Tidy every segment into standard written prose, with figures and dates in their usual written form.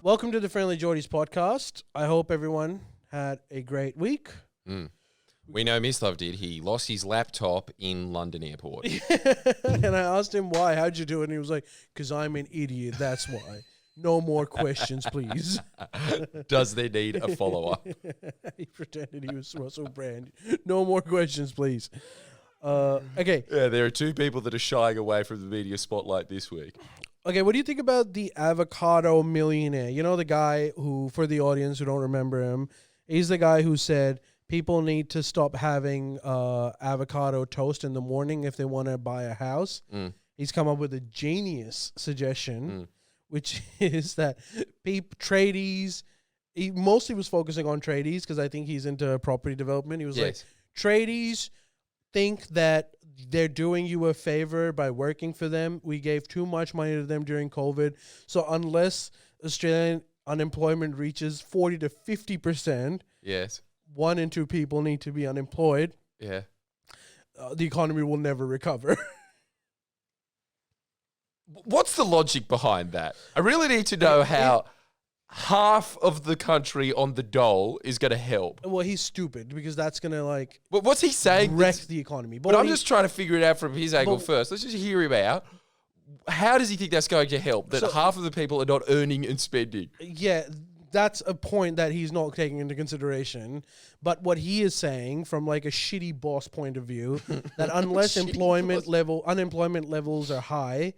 Welcome to the Friendlyjordies Podcast. I hope everyone had a great week. We know Mislav did. He lost his laptop in London airport. And I asked him why. How'd you do it? And he was like, because I'm an idiot. That's why. No more questions, please. Does they need a follow-up? He pretended he was Russell Brand. No more questions, please. Okay. Yeah, there are two people that are shying away from the media spotlight this week. Okay, what do you think about the Avocado Millionaire? You know the guy who, for the audience who don't remember him, he's the guy who said people need to stop having avocado toast in the morning if they want to buy a house. He's come up with a genius suggestion, which is that tradies, he mostly was focusing on tradies because I think he's into property development. He was like, tradies think that they're doing you a favor by working for them. We gave too much money to them during COVID. So unless Australian unemployment reaches 40 to 50%, yes, 1 in 2 people need to be unemployed. Yeah. The economy will never recover. What's the logic behind that? I really need to know how half of the country on the dole is going to help. Well, he's stupid because that's going to But what's he saying? wreck the economy. But I'm just trying to figure it out from his angle first. Let's just hear him out. How does he think that's going to help? That half of the people are not earning and spending. Yeah, that's a point that he's not taking into consideration. But what he is saying from like a shitty boss point of view, that unless unemployment levels are high,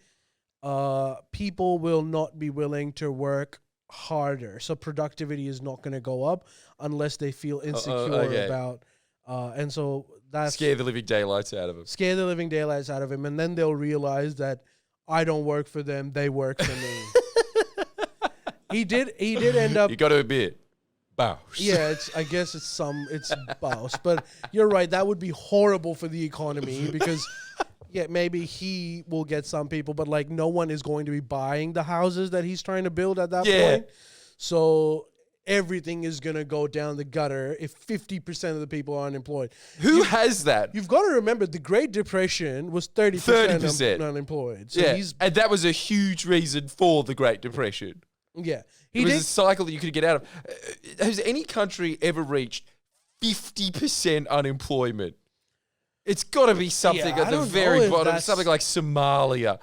people will not be willing to work harder. So productivity is not going to go up unless they feel insecure about, and so that's scare the living daylights out of him. And then they'll realize that I don't work for them, they work for me. He did end up. You got to admit, bouse. Yeah, I guess it's bouse, but you're right. That would be horrible for the economy because. Yeah, maybe he will get some people, but like no one is going to be buying the houses that he's trying to build at that point. So everything is going to go down the gutter if 50% of the people are unemployed. Who has that? You've got to remember the Great Depression was 30% unemployed. So and that was a huge reason for the Great Depression. Yeah. It was a cycle that you could get out of. Has any country ever reached 50% unemployment? It's got to be something at the very bottom, something like Somalia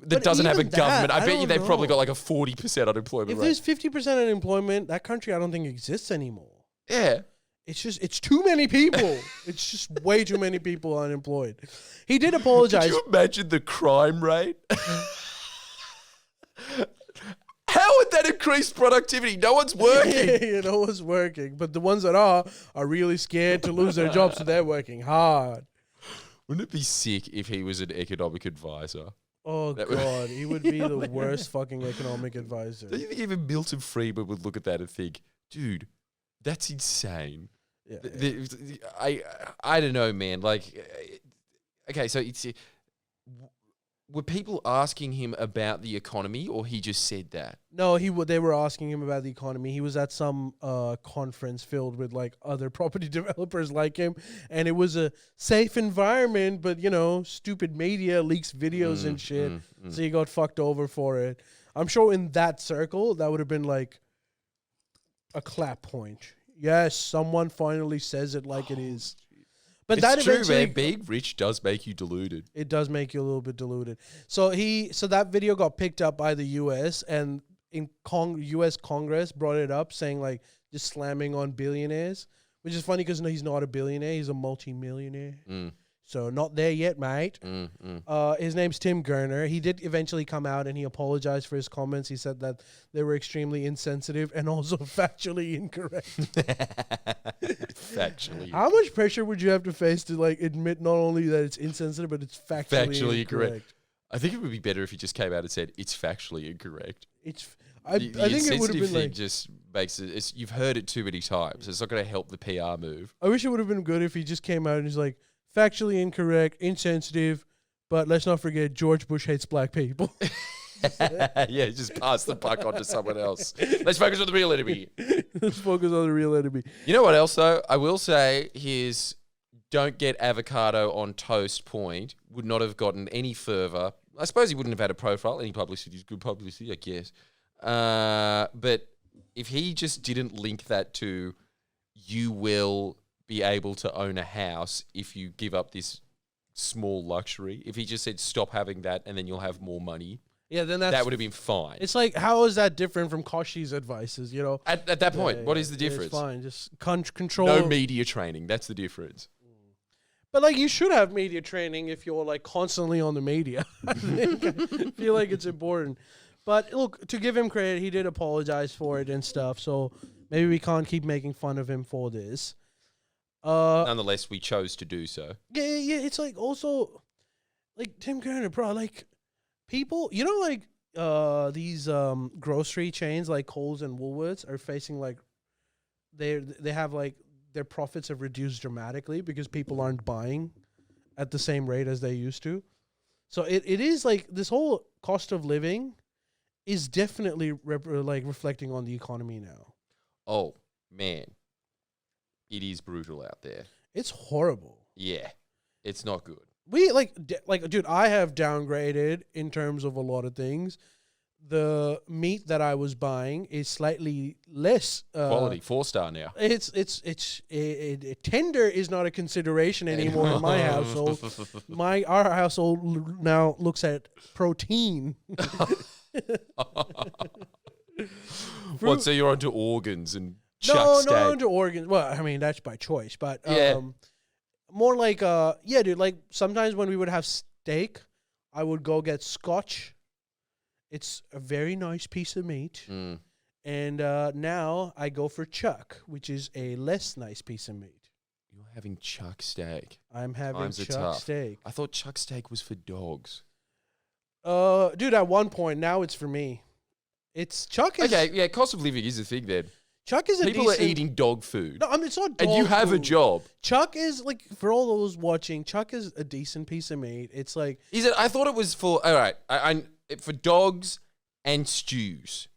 that doesn't have a government. I bet you they've probably got like a 40% unemployment rate. If there's 50% unemployment, that country I don't think exists anymore. Yeah. It's too many people. It's just way too many people unemployed. He did apologize. Could you imagine the crime rate? How would that increase productivity? No one's working. No one's working. But the ones that are really scared to lose their jobs, so they're working hard. Wouldn't it be sick if he was an economic advisor? Oh, God. He would be the worst fucking economic advisor. Do you think even Milton Friedman would look at that and think, dude, that's insane? Yeah. I don't know, man. Like, okay, so were people asking him about the economy or he just said that? No, they were asking him about the economy. He was at some conference filled with like other property developers like him, and it was a safe environment, but stupid media leaks videos and shit. So he got fucked over for it. I'm sure in that circle, that would have been like a clap point. Yes, someone finally says it like it is. But it's that true, man. Being rich does make you deluded. It does make you a little bit deluded. So that video got picked up by the U.S. and in U.S. Congress brought it up, saying like just slamming on billionaires, which is funny because he's not a billionaire; he's a multi-millionaire. So not there yet, mate. His name's Tim Gurner. He did eventually come out and he apologized for his comments. He said that they were extremely insensitive and also factually incorrect. Factually. How much pressure would you have to face to like admit not only that it's insensitive, but it's factually incorrect? I think it would be better if he just came out and said it's factually incorrect. I think it would have been like just makes it. You've heard it too many times. It's not going to help the PR move. I wish it would have been good if he just came out and he's like factually incorrect, insensitive, but let's not forget George Bush hates black people. Yeah, just pass the puck on to someone else. Let's focus on the real enemy. Let's focus on the real enemy. You know what else, though? I will say his don't get avocado on toast point would not have gotten any further. I suppose he wouldn't have had a profile. Any publicity is good publicity, I guess. But if he just didn't link that to you will be able to own a house if you give up this small luxury, if he just said stop having that and then you'll have more money, yeah, then that would have been fine. It's like, how is that different from Koshi's advices, you know? At that point, what is the difference? It's fine, just control. No media training, that's the difference. But like, you should have media training if you're like constantly on the media. I feel like it's important. But look, to give him credit, he did apologize for it and stuff. So maybe we can't keep making fun of him for this. Nonetheless, we chose to do so. Yeah. It's like also, like Tim Gurner, bro. Like people, you know, like these grocery chains like Coles and Woolworths are facing like they have like their profits have reduced dramatically because people aren't buying at the same rate as they used to. So it is like this whole cost of living is definitely reflecting on the economy now. Oh, man. It is brutal out there. It's horrible. Yeah. It's not good. We, dude, I have downgraded in terms of a lot of things. The meat that I was buying is slightly less quality, 4-star now. It's tender is not a consideration anymore in my household. Our household now looks at protein. What? So you're onto organs and chuck steak? No, onto organs. Well, I mean that's by choice, but yeah. More like yeah, dude. Like sometimes when we would have steak, I would go get Scotch. It's a very nice piece of meat. And now I go for chuck, which is a less nice piece of meat. You're having chuck steak. I'm having chuck steak. I thought chuck steak was for dogs. Dude, at one point, now it's for me. It's chuck is... Okay, yeah, cost of living is a thing then. Chuck is People are eating dog food. No, I mean, it's not dog and you have food. a job. Chuck is, like, for all those watching, chuck is a decent piece of meat. It's like... Is it? I thought it was for... All right, for dogs and stews.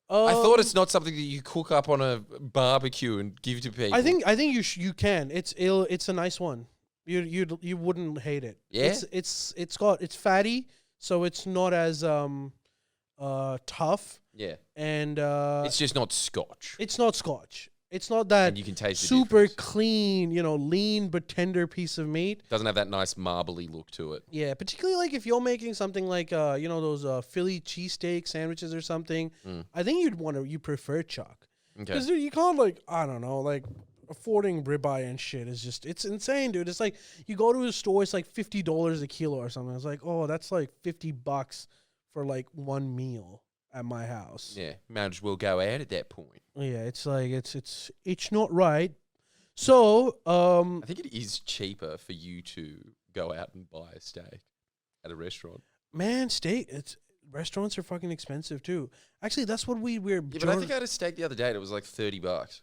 I thought it's not something that you cook up on a barbecue and give to people. I think you can. It's a nice one. You wouldn't hate it. Yeah. It's fatty, so it's not as tough. Yeah. And it's just not Scotch. It's not Scotch. It's not that and you can taste super clean, lean but tender piece of meat. Doesn't have that nice marbly look to it. Yeah, particularly like if you're making something like those Philly cheesesteak sandwiches or something. I think you prefer chuck. Okay. Because you can't affording ribeye and shit is just, it's insane, dude. It's like you go to a store, it's like $50 a kilo or something. It's like, oh, that's like $50 for like one meal at my house. Yeah, might as well go out at that point. Yeah, it's like it's not right. So, I think it is cheaper for you to go out and buy a steak at a restaurant. Man, restaurants are fucking expensive too. Actually, that's what we're. Yeah, but I think I had a steak the other day and it was like $30.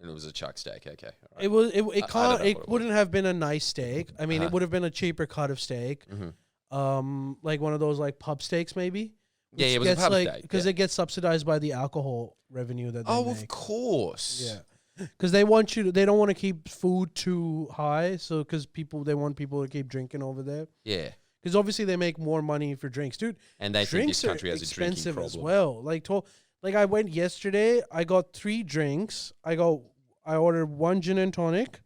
And it was a chuck steak. Okay, all right. It wouldn't have been a nice steak. I mean, it would have been a cheaper cut of steak. Mm-hmm. Like one of those like pub steaks maybe. Yeah, it was a pub steak. Because it gets subsidized by the alcohol revenue that they make. Oh, of course. Yeah. Because they don't want to keep food too high. So, because they want people to keep drinking over there. Yeah. Because obviously they make more money for drinks, dude. And they think this country has a drinking problem as well. Like I went yesterday, I got 3 drinks. I ordered 1 gin and tonic.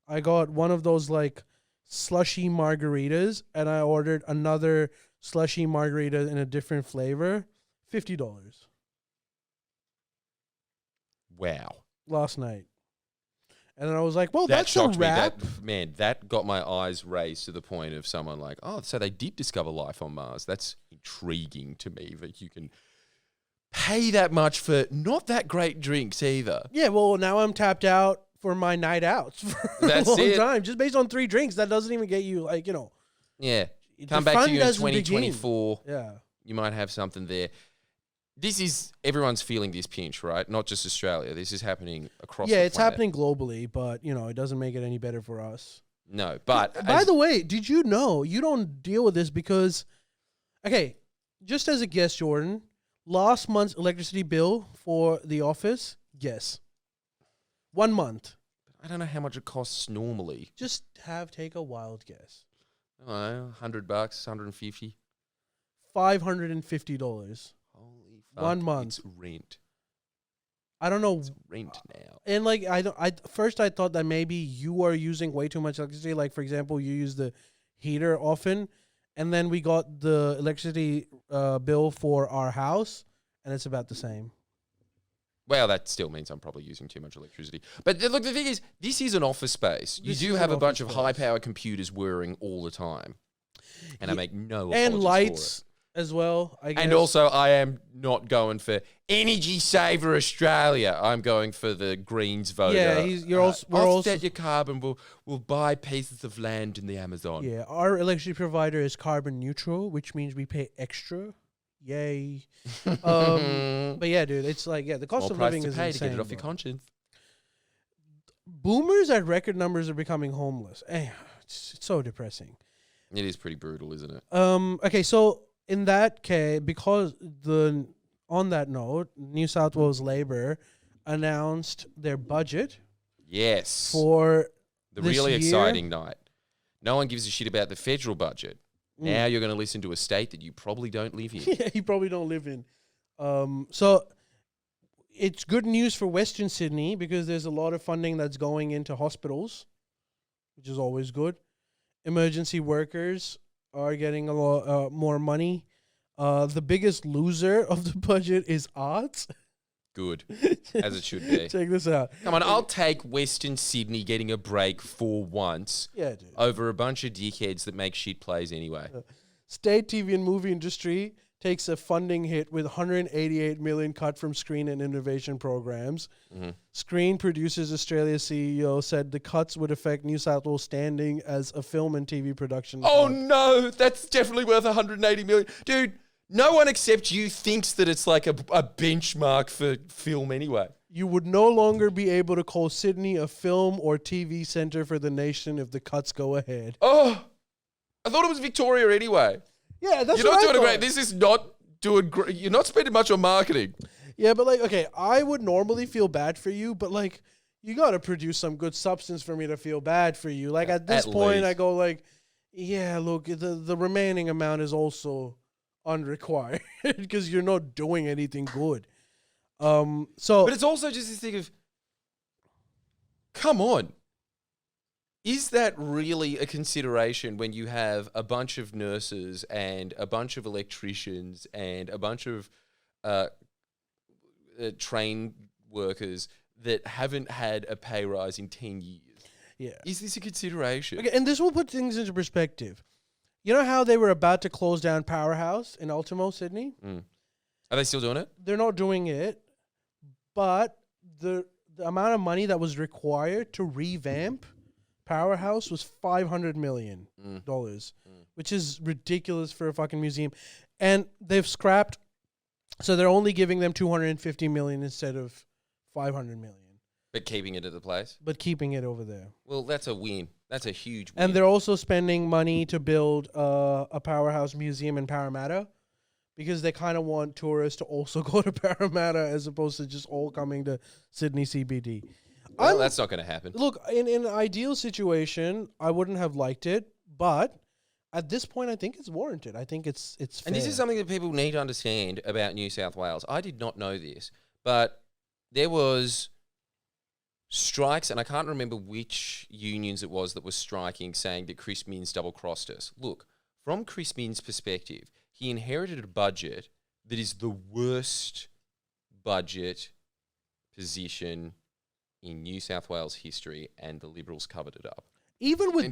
I got one of those like slushy margaritas, and I ordered another slushy margarita in a different flavor. $50. Wow. Last night. And then I was like, well, that's a wrap. That got my eyes raised to the point of someone like, oh, so they did discover life on Mars. That's intriguing to me that you can pay that much for not that great drinks either. Yeah, well, now I'm tapped out for my night outs for a long time. Just based on 3 drinks, that doesn't even get you Yeah. Come back to you in 2024. Yeah. You might have something there. Everyone's feeling this pinch, right? Not just Australia. This is happening across the planet. Yeah, it's happening globally, but, it doesn't make it any better for us. No, but... By the way, did you know you don't deal with this because... Okay, just as a guess, Jordan, last month's electricity bill for the office, guess. 1 month. I don't know how much it costs normally. Just take a wild guess. I don't know, $100, $150. $550. Holy fuck. 1 month. It's rent. I don't know. It's rent now. And like first I thought that maybe you are using way too much electricity. Like for example, you use the heater often, and then we got the electricity bill for our house, and it's about the same. Well, that still means I'm probably using too much electricity. But look, the thing is, this is an office space. You do have a bunch of high-power computers whirring all the time, and I make no apologies and lights for it. As well, I guess. And also, I am not going for Energy Saver Australia. I'm going for the Greens voter. Yeah, we're also offset your carbon. We'll buy pieces of land in the Amazon. Yeah, our electricity provider is carbon neutral, which means we pay extra. Yay! But yeah, dude, it's like the cost of living is insane. To get it off your conscience. Boomers at record numbers are becoming homeless. It's so depressing. It is pretty brutal, isn't it? Okay, so. In that case, because on that note, New South Wales Labor announced their budget. Yes. For the really exciting night. No one gives a shit about the federal budget. Now you're going to listen to a state that you probably don't live in. Yeah, you probably don't live in. So it's good news for Western Sydney because there's a lot of funding that's going into hospitals, which is always good. Emergency workers are getting a lot more money. The biggest loser of the budget is arts. Good, as it should be. Check this out. Come on, I'll take Western Sydney getting a break for once over a bunch of dickheads that make shit plays anyway. State TV and movie industry takes a funding hit with 188 million cut from Screen and Innovation programs. Mm-hmm. Screen Producers Australia CEO said the cuts would affect New South Wales standing as a film and TV production. Oh no, that's definitely worth 180 million. Dude, no one except you thinks that it's like a benchmark for film anyway. You would no longer be able to call Sydney a film or TV centre for the nation if the cuts go ahead. Oh, I thought it was Victoria anyway. Yeah, that's You're what not I doing thought. great. This is not doing great. You're not spending much on marketing. Yeah, but like, okay, I would normally feel bad for you, but like, you got to produce some good substance for me to feel bad for you. Like at this point, I go like, yeah, look, the remaining amount is also unrequired because you're not doing anything good. But it's also just this thing of, come on. Is that really a consideration when you have a bunch of nurses and a bunch of electricians and a bunch of train workers that haven't had a pay rise in 10 years? Yeah. Is this a consideration? Okay, and this will put things into perspective. You know how they were about to close down Powerhouse in Ultimo, Sydney? Mm. Are they still doing it? They're not doing it, but the amount of money that was required to revamp Powerhouse was $500 million, which is ridiculous for a fucking museum. And they've scrapped, so they're only giving them $250 million instead of $500 million. But keeping it at the place? But keeping it over there. Well, that's a win. That's a huge win. And they're also spending money to build a Powerhouse museum in Parramatta because they kind of want tourists to also go to Parramatta as opposed to just all coming to Sydney CBD. Well, that's not going to happen. Look, in an ideal situation, I wouldn't have liked it, but at this point, I think it's warranted. I think it's fair. And this is something that people need to understand about New South Wales. I did not know this, but there was strikes, and I can't remember which unions it was that was striking, saying that Chris Minns double-crossed us. Look, from Chris Minns' perspective, he inherited a budget that is the worst budget position in New South Wales history, and the Liberals covered it up. Even with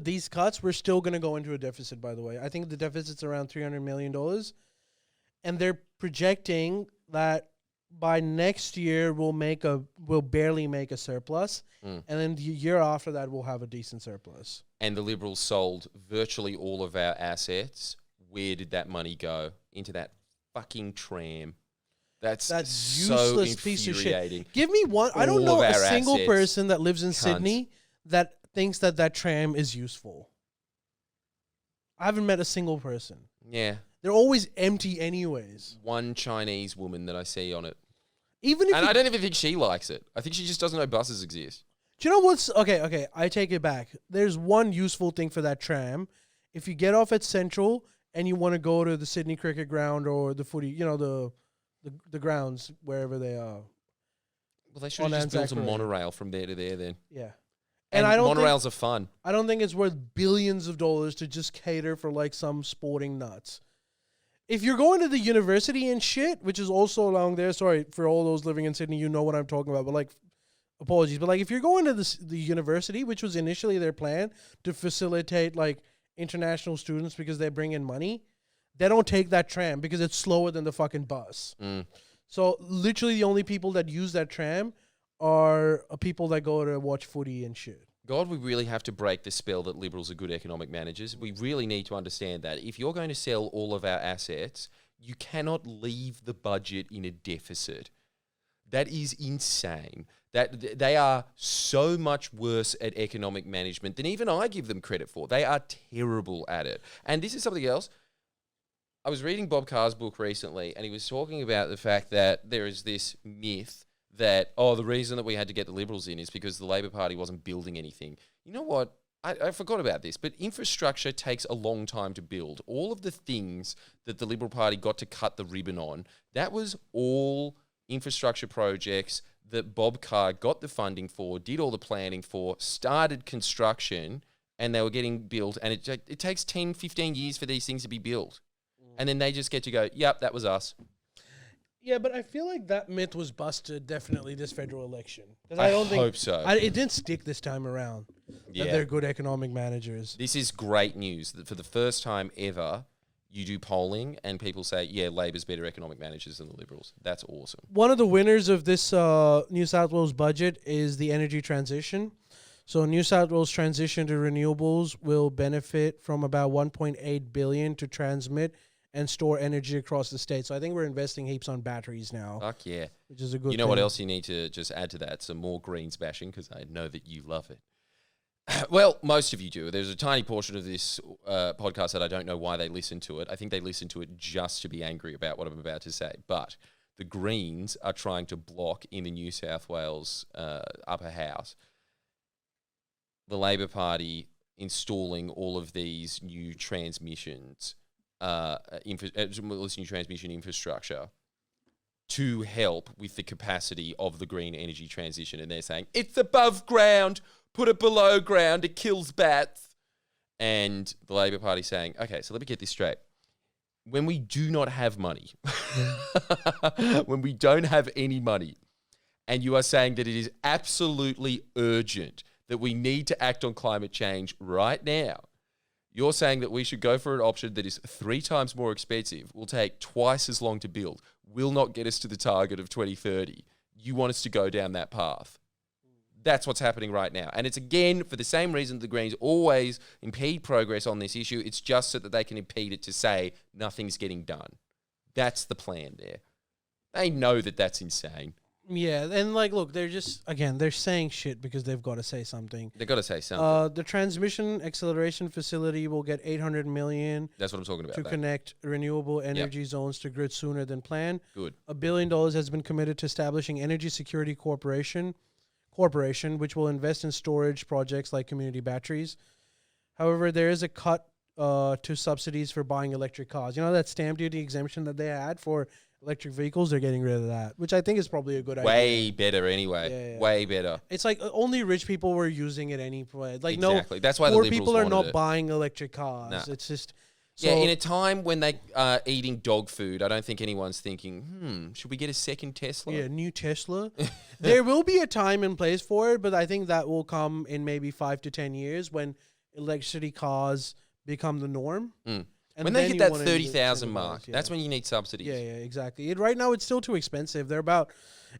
these cuts, we're still going to go into a deficit, by the way. I think the deficit's around $300 million, and they're projecting that by next year we'll barely make a surplus, and then the year after that we'll have a decent surplus. And the Liberals sold virtually all of our assets. Where did that money go? Into that fucking tram. That's useless so piece of infuriating. shit. Give me one. I don't know a single person that lives in Sydney that thinks that tram is useful. I haven't met a single person. Yeah. They're always empty anyways. One Chinese woman that I see on it. I don't even think she likes it. I think she just doesn't know buses exist. Do you know what's... Okay, I take it back. There's one useful thing for that tram. If you get off at Central and you want to go to the Sydney Cricket Ground or the footy, the grounds wherever they are. Well, they should have just built a monorail from there to there then. Yeah. And I don't monorails are fun. I don't think it's worth billions of dollars to just cater for like some sporting nuts. If you're going to the university and shit, which is also along there, sorry for all those living in Sydney, you know what I'm talking about, but like, apologies. But like, if you're going to the university, which was initially their plan to facilitate like international students because they bring in money, they don't take that tram because it's slower than the fucking bus. So literally the only people that use that tram are people that go to watch footy and shit. God, we really have to break the spell that Liberals are good economic managers. We really need to understand that. If you're going to sell all of our assets, you cannot leave the budget in a deficit. That is insane. That they are so much worse at economic management than even I give them credit for. They are terrible at it. And this is something else. I was reading Bob Carr's book recently, and he was talking about the fact that there is this myth that, the reason that we had to get the Liberals in is because the Labor Party wasn't building anything. You know what? I forgot about this, but infrastructure takes a long time to build. All of the things that the Liberal Party got to cut the ribbon on, that was all infrastructure projects that Bob Carr got the funding for, did all the planning for, started construction, and they were getting built. And it takes 10, 15 years for these things to be built. And then they just get to go, yep, that was us. Yeah, but I feel like that myth was busted definitely this federal election. I hope so. It didn't stick this time around. Yeah. That they're good economic managers. This is great news that for the first time ever, you do polling and people say, yeah, Labor's better economic managers than the Liberals. That's awesome. One of the winners of this New South Wales budget is the energy transition. So New South Wales transition to renewables will benefit from about $1.8 billion to transmit and store energy across the state. So I think we're investing heaps on batteries now. Fuck yeah. Which is a good thing. You know what else you need to just add to that? Some more Greens bashing, because I know that you love it. Well, most of you do. There's a tiny portion of this podcast that I don't know why they listen to it. I think they listen to it just to be angry about what I'm about to say. But the Greens are trying to block in the New South Wales upper house the Labor Party installing all of these new transmissions new transmission infrastructure to help with the capacity of the green energy transition. And they're saying, it's above ground, put it below ground, it kills bats. And the Labor Party saying, okay, so let me get this straight. When we do not have money, when we don't have any money, and you are saying that it is absolutely urgent that we need to act on climate change right now, you're saying that we should go for an option that is 3 times more expensive, will take twice as long to build, will not get us to the target of 2030. You want us to go down that path. That's what's happening right now. And it's, again, for the same reason the Greens always impede progress on this issue. It's just so that they can impede it to say nothing's getting done. That's the plan there. They know that that's insane. Yeah, and like, look, they're just, again, they're saying shit because they've got to say something. They've got to say something. The transmission acceleration facility will get $800 million. That's what I'm talking about. To connect renewable energy zones to grid sooner than planned. Good. $1 billion has been committed to establishing Energy Security Corporation, which will invest in storage projects like community batteries. However, there is a cut to subsidies for buying electric cars. You know that stamp duty exemption that they had for electric vehicles? They're getting rid of that, which I think is probably a good idea. Way better anyway. Yeah. Way better. It's like only rich people were using it anyway. Like, exactly. That's why poor the people are not buying electric cars. Nah. It's just... So, yeah, in a time when they are eating dog food, I don't think anyone's thinking, should we get a second Tesla? Yeah, new Tesla. There will be a time and place for it, but I think that will come in maybe 5 to 10 years when electricity cars become the norm. And when they hit that 30,000 mark, that's when you need subsidies. Yeah, exactly. Right now, it's still too expensive.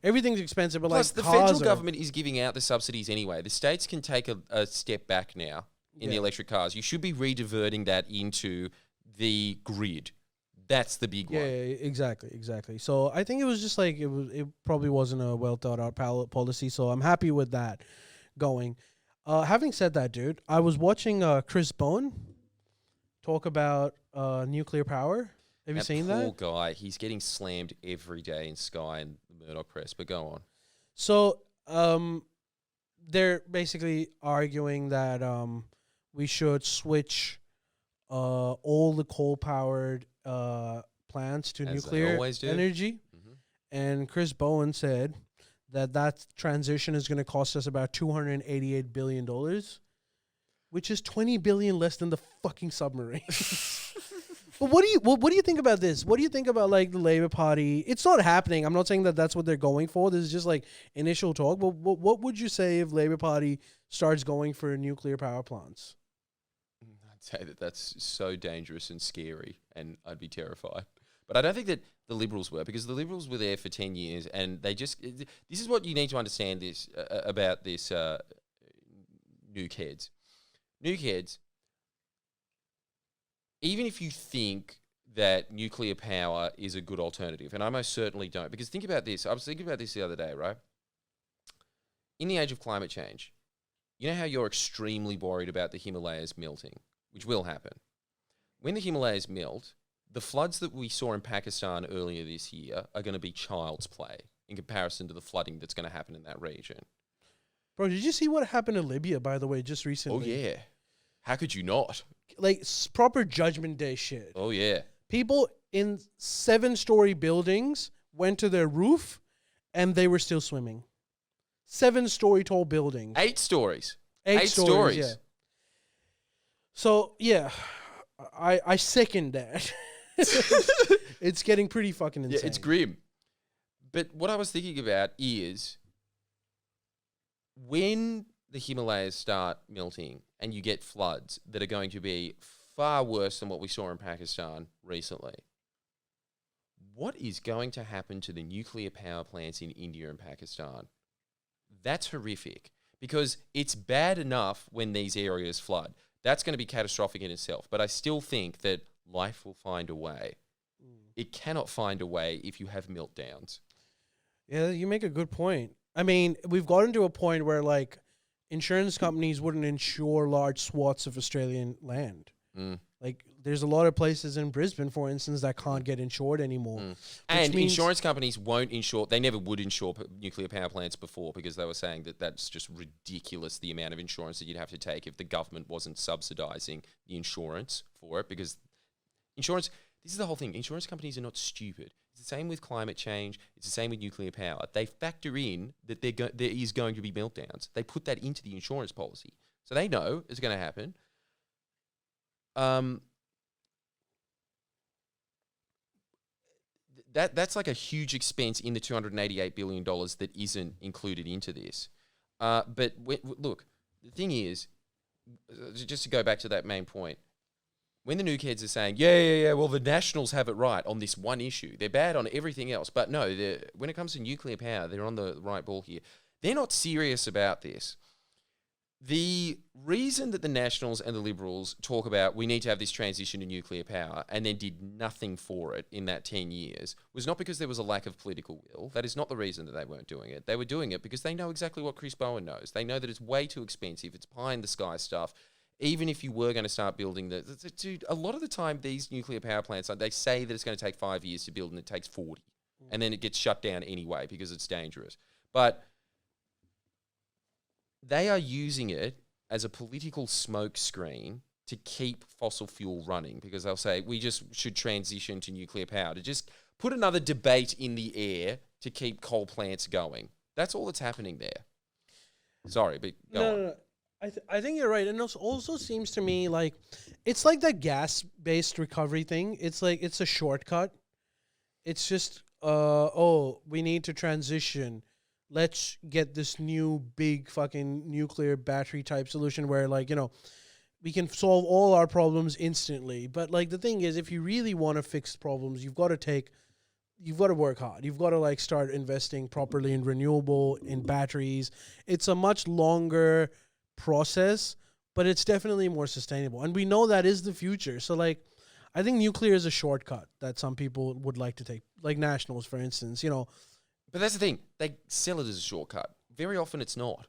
Everything's expensive, but plus the federal government is giving out the subsidies anyway. The states can take a step back now in the electric cars. You should be rediverting that into the grid. That's the big one. Yeah, exactly. So I think it was just like it probably wasn't a well thought out policy. So I'm happy with that going. Having said that, dude, I was watching Chris Bowen talk about nuclear power. Have you seen that? Poor guy. He's getting slammed every day in Sky and the Murdoch press. But go on. So they're basically arguing that we should switch all the coal-powered plants to As they nuclear always do. energy. Mhm. And Chris Bowen said that transition is going to cost us about $288 billion, which is $20 billion less than the fucking submarine. But what do you think about this? What do you think about like the Labour Party? It's not happening. I'm not saying that that's what they're going for. This is just like initial talk. But what would you say if Labour Party starts going for nuclear power plants? I'd say that that's so dangerous and scary, and I'd be terrified. But I don't think that the Liberals were, because the Liberals were there for 10 years, and they just... This is what you need to understand this about this nuke heads. Nuke heads, even if you think that nuclear power is a good alternative, and I most certainly don't, because think about this. I was thinking about this the other day, right? In the age of climate change, you know how you're extremely worried about the Himalayas melting, which will happen. When the Himalayas melt, the floods that we saw in Pakistan earlier this year are going to be child's play in comparison to the flooding that's going to happen in that region. Bro, did you see what happened in Libya, by the way, just recently? Oh, yeah. How could you not? Like, proper Judgment Day shit. Oh, yeah. People in 7-story buildings went to their roof, and they were still swimming. 7-story tall buildings. 8 stories. 8 stories, yeah. So, yeah, I second that. It's getting pretty fucking insane. Yeah, it's grim. But what I was thinking about is when the Himalayas start melting and you get floods that are going to be far worse than what we saw in Pakistan recently, what is going to happen to the nuclear power plants in India and Pakistan? That's horrific, because it's bad enough when these areas flood. That's going to be catastrophic in itself. But I still think that life will find a way. It cannot find a way if you have meltdowns. Yeah, you make a good point. I mean, we've gotten to a point where, like, insurance companies wouldn't insure large swaths of Australian land. Like, there's a lot of places in Brisbane, for instance, that can't get insured anymore. And insurance companies won't insure, they never would insure nuclear power plants before, because they were saying that that's just ridiculous, the amount of insurance that you'd have to take if the government wasn't subsidizing the insurance for it. Because insurance, this is the whole thing, insurance companies are not stupid. It's the same with climate change, it's the same with nuclear power. They factor in that there is going to be meltdowns. They put that into the insurance policy. So they know it's going to happen. That's like a huge expense in the $288 billion that isn't included into this. But look, the thing is, just to go back to that main point, when the nuke heads are saying, yeah, well, the Nationals have it right on this one issue. They're bad on everything else. But no, when it comes to nuclear power, they're on the right ball here. They're not serious about this. The reason that the Nationals and the Liberals talk about we need to have this transition to nuclear power and then did nothing for it in that 10 years was not because there was a lack of political will. That is not the reason that they weren't doing it. They were doing it because they know exactly what Chris Bowen knows. They know that it's way too expensive. It's pie-in-the-sky stuff. Even if you were going to start building dude, a lot of the time these nuclear power plants, they say that it's going to take 5 years to build and it takes 40. And then it gets shut down anyway because it's dangerous. But they are using it as a political smokescreen to keep fossil fuel running, because they'll say we just should transition to nuclear power, to just put another debate in the air to keep coal plants going. That's all that's happening there. Sorry, but go on. No. I think you're right. And it also seems to me like it's like that gas-based recovery thing. It's like it's a shortcut. It's just, we need to transition. Let's get this new big fucking nuclear battery type solution where, like, you know, we can solve all our problems instantly. But, like, the thing is, if you really want to fix problems, you've got to work hard. You've got to, like, start investing properly in renewable, in batteries. It's a much longer process, but it's definitely more sustainable. And we know that is the future. So, like, I think nuclear is a shortcut that some people would like to take, like Nationals, for instance, you know. But that's the thing. They sell it as a shortcut. Very often it's not.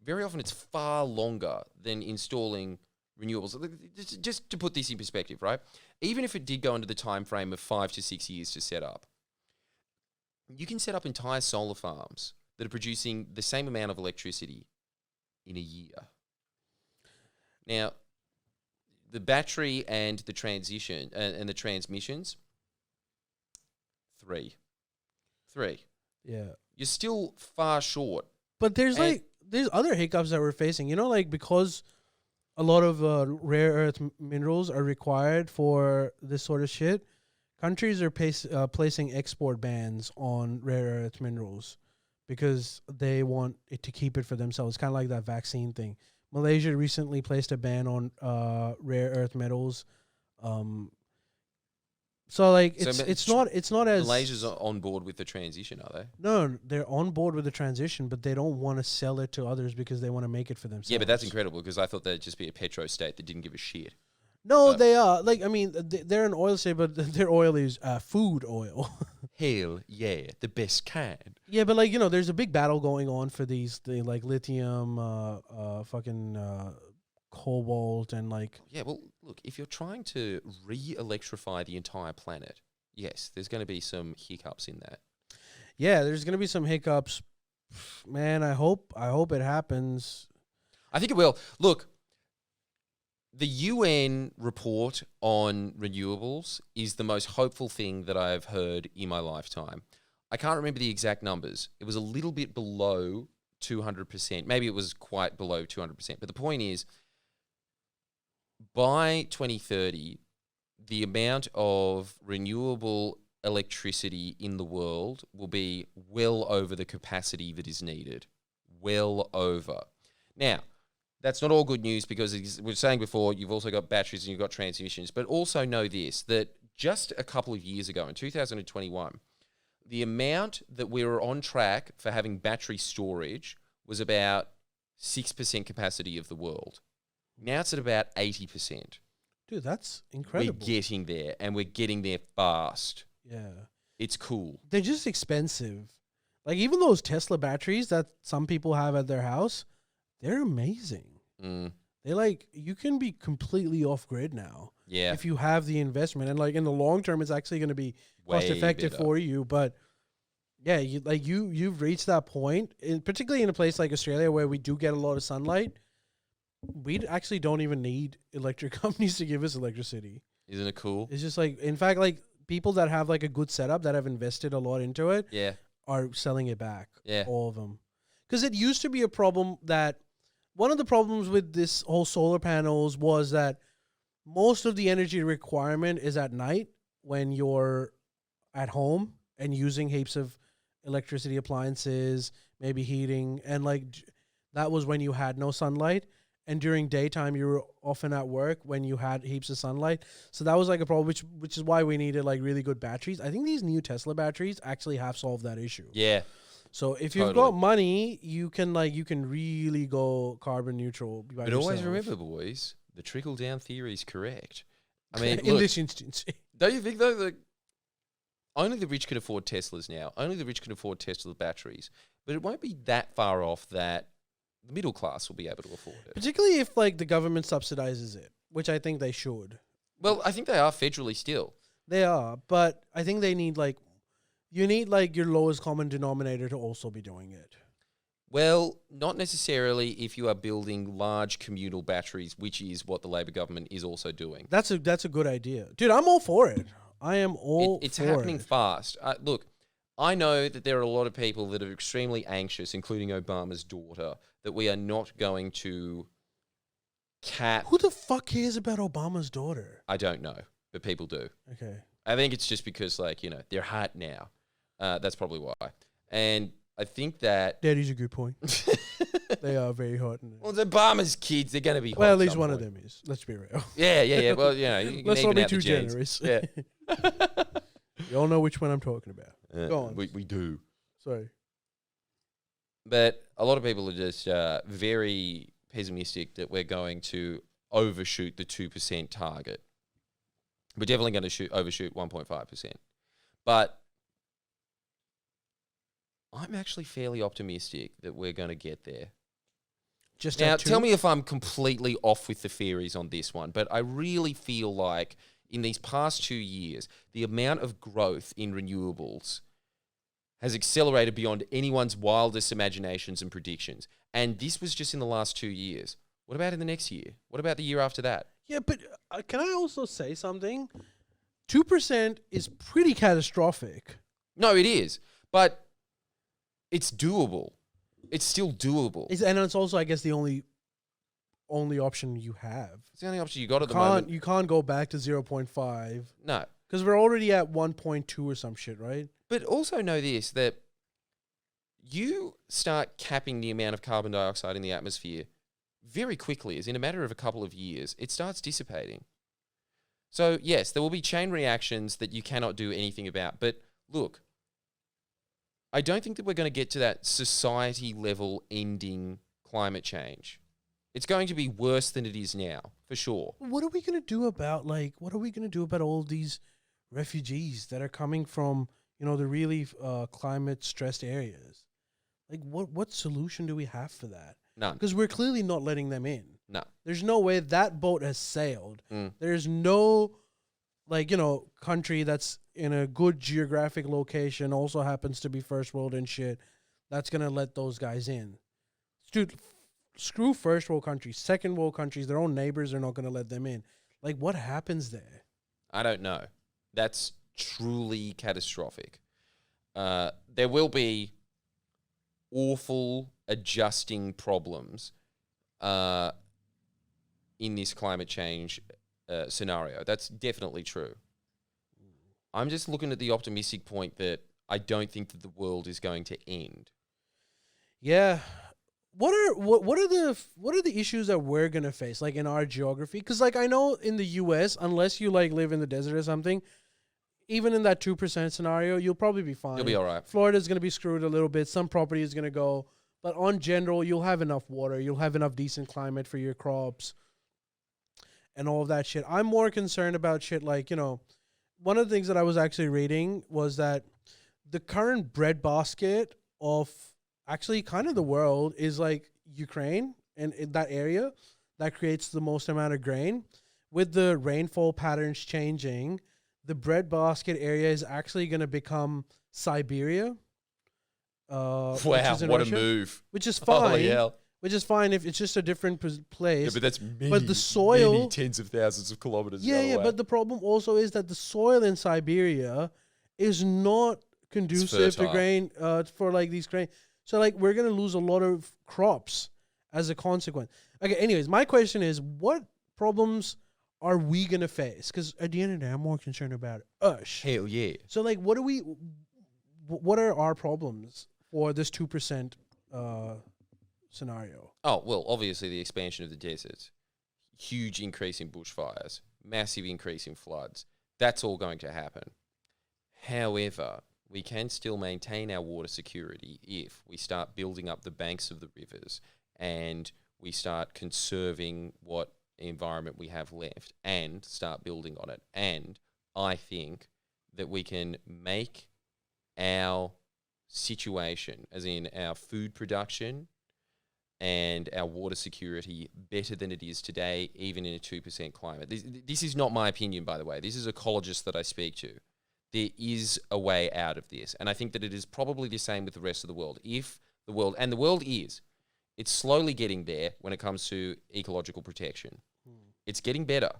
Very often it's far longer than installing renewables. Just to put this in perspective, right? Even if it did go into the time frame of 5 to 6 years to set up, you can set up entire solar farms that are producing the same amount of electricity in a year. Now, the battery and the transition and the transmissions, 3. Yeah. You're still far short. But there's other hiccups that we're facing. You know, like because a lot of rare earth minerals are required for this sort of shit, countries are placing export bans on rare earth minerals because they want it to keep it for themselves. Kind of like that vaccine thing. Malaysia recently placed a ban on rare earth metals. So like it's not as Malaysia's on board with the transition, are they? No, they're on board with the transition, but they don't want to sell it to others because they want to make it for themselves. Yeah, but that's incredible because I thought they'd just be a petro state that didn't give a shit. No, they are. Like, I mean, they're an oil state, but their oil is food oil. Hell yeah, the best kind. Yeah, but like, you know, there's a big battle going on for the like lithium, cobalt, and like. Yeah, well, look, if you're trying to re-electrify the entire planet, yes, there's going to be some hiccups in that. Yeah, there's going to be some hiccups. Man, I hope it happens. I think it will. Look, the UN report on renewables is the most hopeful thing that I've heard in my lifetime. I can't remember the exact numbers. It was a little bit below 200%. Maybe it was quite below 200%. But the point is, by 2030, the amount of renewable electricity in the world will be well over the capacity that is needed. Well over. Now, that's not all good news because, as we were saying before, you've also got batteries and you've got transmissions. But also know this, that just a couple of years ago, in 2021, the amount that we were on track for having battery storage was about 6% capacity of the world. Now it's at about 80%. Dude, that's incredible. We're getting there, and we're getting there fast. Yeah. It's cool. They're just expensive. Like, even those Tesla batteries that some people have at their house, they're amazing. They like, you can be completely off grid now. Yeah. If you have the investment. And like in the long term, it's actually going to be cost effective for you. But yeah, you've reached that point, particularly in a place like Australia where we do get a lot of sunlight. We actually don't even need electric companies to give us electricity. Isn't it cool? It's just like, in fact, like people that have like a good setup that have invested a lot into it are selling it back. Yeah. All of them. Because it used to be a problem that one of the problems with this whole solar panels was that most of the energy requirement is at night when you're at home and using heaps of electricity appliances, maybe heating, and like that was when you had no sunlight. And during daytime, you were often at work when you had heaps of sunlight. So that was like a problem, which is why we needed like really good batteries. I think these new Tesla batteries actually have solved that issue. Yeah. So if you've got money, you can really go carbon neutral. But always remember, boys, the trickle down theory is correct. I mean, in this instance, don't you think though that only the rich can afford Teslas now? Only the rich can afford Tesla batteries. But it won't be that far off that the middle class will be able to afford it. Particularly if like the government subsidizes it, which I think they should. Well, I think they are federally still. They are, but I think they need like. You need like your lowest common denominator to also be doing it. Well, not necessarily if you are building large communal batteries, which is what the Labor government is also doing. That's a good idea. Dude, I'm all for it. I am all it's for happening it. fast. Look, I know that there are a lot of people that are extremely anxious, including Obama's daughter, that we are not going to cap. Who the fuck cares about Obama's daughter? I don't know, but people do. Okay. I think it's just because, like, they're hot now. That's probably why. And I think that... Daddy's a good point. They are very hot. Well, it's Obama's kids. They're going to be hot. Well, at least one of them is. Let's be real. Yeah. Well, you can let's not even be out too the genes. generous. Yeah. You all know which one I'm talking about. Go on. We do. Sorry. But a lot of people are just very pessimistic that we're going to overshoot the 2% target. We're definitely going to overshoot 1.5%. But I'm actually fairly optimistic that we're going to get there. Just now, tell me if I'm completely off with the theories on this one, but I really feel like in these past 2 years, the amount of growth in renewables has accelerated beyond anyone's wildest imaginations and predictions. And this was just in the last 2 years. What about in the next year? What about the year after that? Yeah, but can I also say something? 2% is pretty catastrophic. No, it is. But it's doable. It's still doable. And it's also, I guess, the only option you have. It's the only option you got at the moment. You can't go back to 0.5. No. Because we're already at 1.2 or some shit, right? But also know this, that you start capping the amount of carbon dioxide in the atmosphere very quickly, as in a matter of a couple of years, it starts dissipating. So, yes, there will be chain reactions that you cannot do anything about. But look, I don't think that we're going to get to that society level ending climate change. It's going to be worse than it is now, for sure. What are we going to do about all these refugees that are coming from, the really climate stressed areas? Like, what solution do we have for that? None. Because we're clearly not letting them in. No. There's no way that boat has sailed. There's no, country that's in a good geographic location, also happens to be first world and shit, that's going to let those guys in. Dude, screw first world countries. Second world countries, their own neighbors are not going to let them in. Like, what happens there? I don't know. That's truly catastrophic. There will be awful adjusting problems in this climate change scenario. That's definitely true. I'm just looking at the optimistic point that I don't think that the world is going to end. Yeah. What are the issues that we're gonna face, like in our geography? Because I know in the U.S., unless you live in the desert or something, even in that 2% scenario, you'll probably be fine. You'll be all right. Florida's gonna be screwed a little bit. Some property is gonna go, but on general, you'll have enough water. You'll have enough decent climate for your crops, and all of that shit. I'm more concerned about shit one of the things that I was actually reading was that the current breadbasket of actually kind of the world is Ukraine and in that area that creates the most amount of grain. With the rainfall patterns changing, the breadbasket area is actually going to become Siberia. Wow, what Russia, a move. Which is fine. Holy hell. Which is fine if it's just a different place. Yeah, but that's many tens of thousands of kilometers. Yeah, but the problem also is that the soil in Siberia is not conducive to grain, for these grain. So we're going to lose a lot of crops as a consequence. Okay, anyways, my question is, what problems are we going to face? Because at the end of the day, I'm more concerned about us. Hell yeah. So what are our problems for this 2% scenario? Oh, well, obviously the expansion of the deserts, huge increase in bushfires, massive increase in floods. That's all going to happen. However, we can still maintain our water security if we start building up the banks of the rivers and we start conserving what environment we have left and start building on it. And I think that we can make our situation, as in our food production and our water security, better than it is today, even in a 2% climate. This is not my opinion, by the way. This is ecologists that I speak to. There is a way out of this. And I think that it is probably the same with the rest of the world. If the world, and the world is, it's slowly getting there when it comes to ecological protection. It's getting better.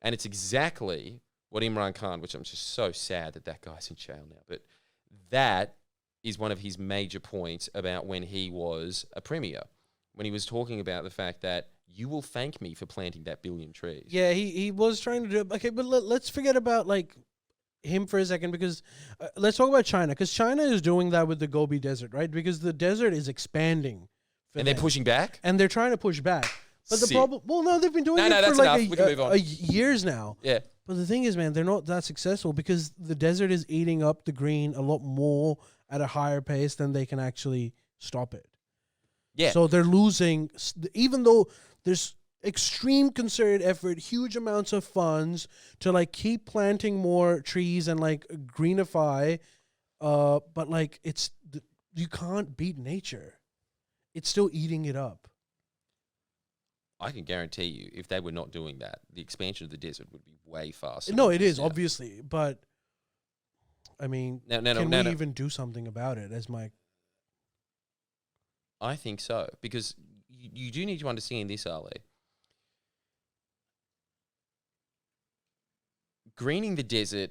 And it's exactly what Imran Khan, which I'm just so sad that guy's in jail now, but that is one of his major points about when he was a premier, when he was talking about the fact that you will thank me for planting that 1 billion trees. Yeah, he was trying to do it. Okay, but let's forget about him for a second, because let's talk about China, because China is doing that with the Gobi Desert, right? Because the desert is expanding. And they're pushing back? And they're trying to push back. But the problem, no, they've been doing it for years now. Yeah. But the thing is, man, they're not that successful because the desert is eating up the green a lot more at a higher pace than they can actually stop it. Yeah. So they're losing, even though there's extreme concerted effort, huge amounts of funds to keep planting more trees and greenify, but you can't beat nature. It's still eating it up. I can guarantee you, if they were not doing that, the expansion of the desert would be way faster. No, it is, obviously, but I mean, can we even do something about it? I think so, because you do need to understand this, Ali. Greening the desert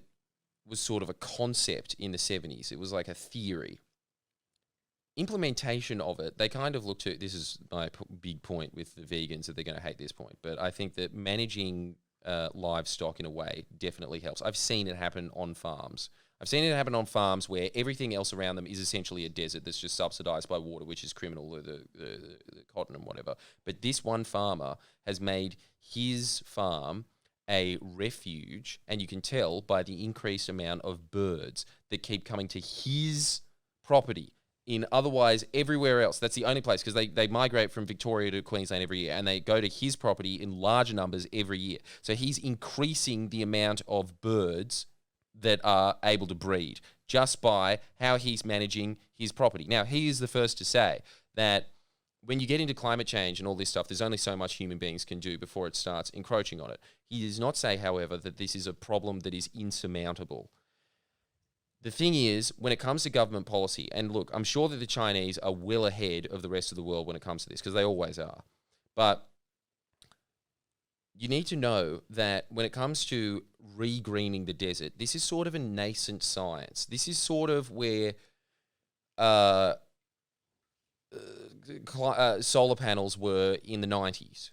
was sort of a concept in the 70s. It was like a theory. Implementation of it, they kind of look to, this is my big point with the vegans, that they're going to hate this point, but I think that managing livestock in a way definitely helps. I've seen it happen on farms. I've seen it happen on farms where everything else around them is essentially a desert that's just subsidized by water, which is criminal, the cotton and whatever. But this one farmer has made his farm a refuge, and you can tell by the increased amount of birds that keep coming to his property. In otherwise everywhere else, that's the only place, because they migrate from Victoria to Queensland every year, and they go to his property in larger numbers every year. So he's increasing the amount of birds that are able to breed just by how he's managing his property. Now, he is the first to say that when you get into climate change and all this stuff, there's only so much human beings can do before it starts encroaching on it. He does not say, however, that this is a problem that is insurmountable. The thing is, when it comes to government policy, and look, I'm sure that the Chinese are well ahead of the rest of the world when it comes to this, because they always are. But you need to know that when it comes to re-greening the desert, this is sort of a nascent science. This is sort of where solar panels were in the 90s.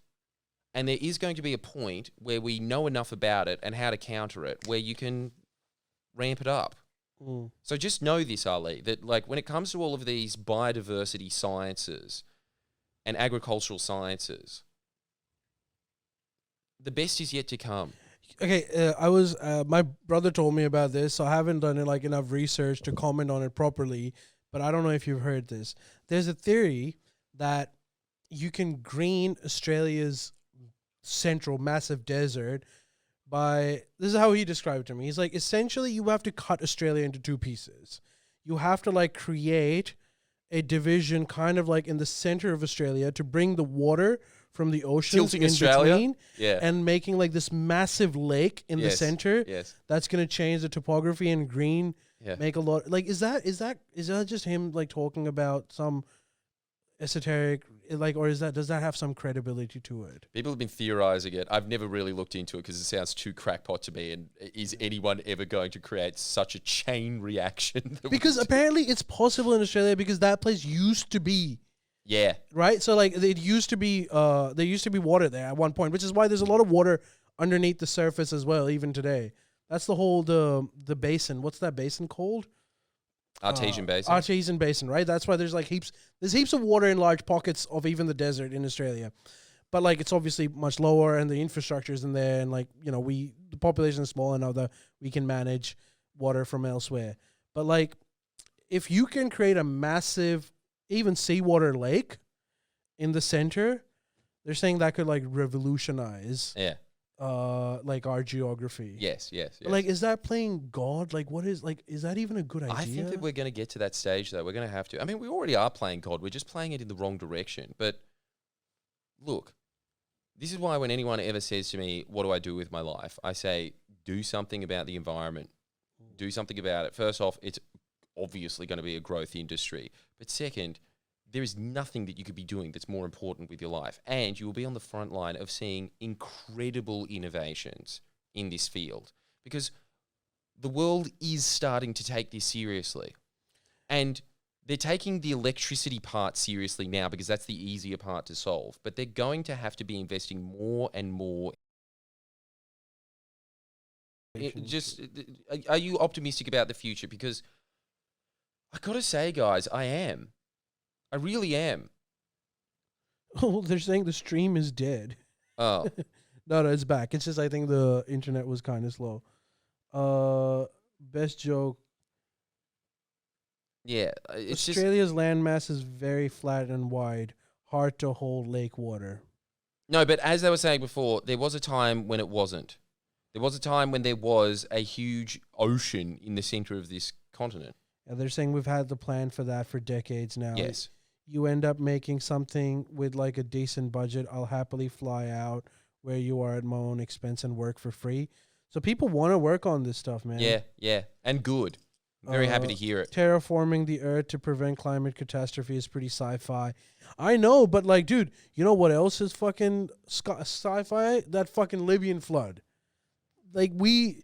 And there is going to be a point where we know enough about it and how to counter it, where you can ramp it up. So just know this, Ali, that like when it comes to all of these biodiversity sciences and agricultural sciences, the best is yet to come. Okay, my brother told me about this, so I haven't done like enough research to comment on it properly, but I don't know if you've heard this. There's a theory that you can green Australia's central massive desert by, this is how he described it to me. He's like, essentially you have to cut Australia into two pieces. You have to like create a division kind of like in the center of Australia to bring the water from the oceans Tilting in Australia? between, Yeah. and making like this massive lake in the center. Yes. That's going to change the topography and green. Yeah. Make a lot, like, is that just him like talking about some esoteric, like, or does that have some credibility to it? People have been theorizing it. I've never really looked into it because it sounds too crackpot to me. And is anyone ever going to create such a chain reaction? Because apparently it's possible in Australia, because that place used to be. Yeah. Right? So like it used to be there used to be water there at one point, which is why there's a lot of water underneath the surface as well, even today. That's the whole the basin. What's that basin called? Artesian basin. Artesian basin, right? That's why there's heaps of water in large pockets of even the desert in Australia. But like it's obviously much lower, and the infrastructure is in there, and like, you know, the population is small enough that we can manage water from elsewhere. But like if you can create a massive even seawater lake in the center, they're saying that could like revolutionize like our geography. Yes. But like, is that playing God? Like, what is that even a good idea? I think that we're going to get to that stage, though. We're going to have to. I mean, we already are playing God. We're just playing it in the wrong direction. But look, this is why when anyone ever says to me, what do I do with my life? I say, do something about the environment. Do something about it. First off, it's obviously going to be a growth industry. But second, there is nothing that you could be doing that's more important with your life. And you will be on the front line of seeing incredible innovations in this field, because the world is starting to take this seriously. And they're taking the electricity part seriously now because that's the easier part to solve. But they're going to have to be investing more and more. Are you optimistic about the future? Because I got to say, guys, I am. I really am. Oh, they're saying the stream is dead. Oh. No, it's back. It's just I think the internet was kind of slow. Best joke. Yeah. It's Australia's landmass is very flat and wide. Hard to hold lake water. No, but as they were saying before, there was a time when it wasn't. There was a time when there was a huge ocean in the center of this continent. Yeah, they're saying we've had the plan for that for decades now. Yes. You end up making something with like a decent budget. I'll happily fly out where you are at my own expense and work for free. So people want to work on this stuff, man. Yeah. And good. I'm very happy to hear it. Terraforming the Earth to prevent climate catastrophe is pretty sci-fi. I know, but like, dude, you know what else is fucking sci-fi? That fucking Libyan flood. Like, the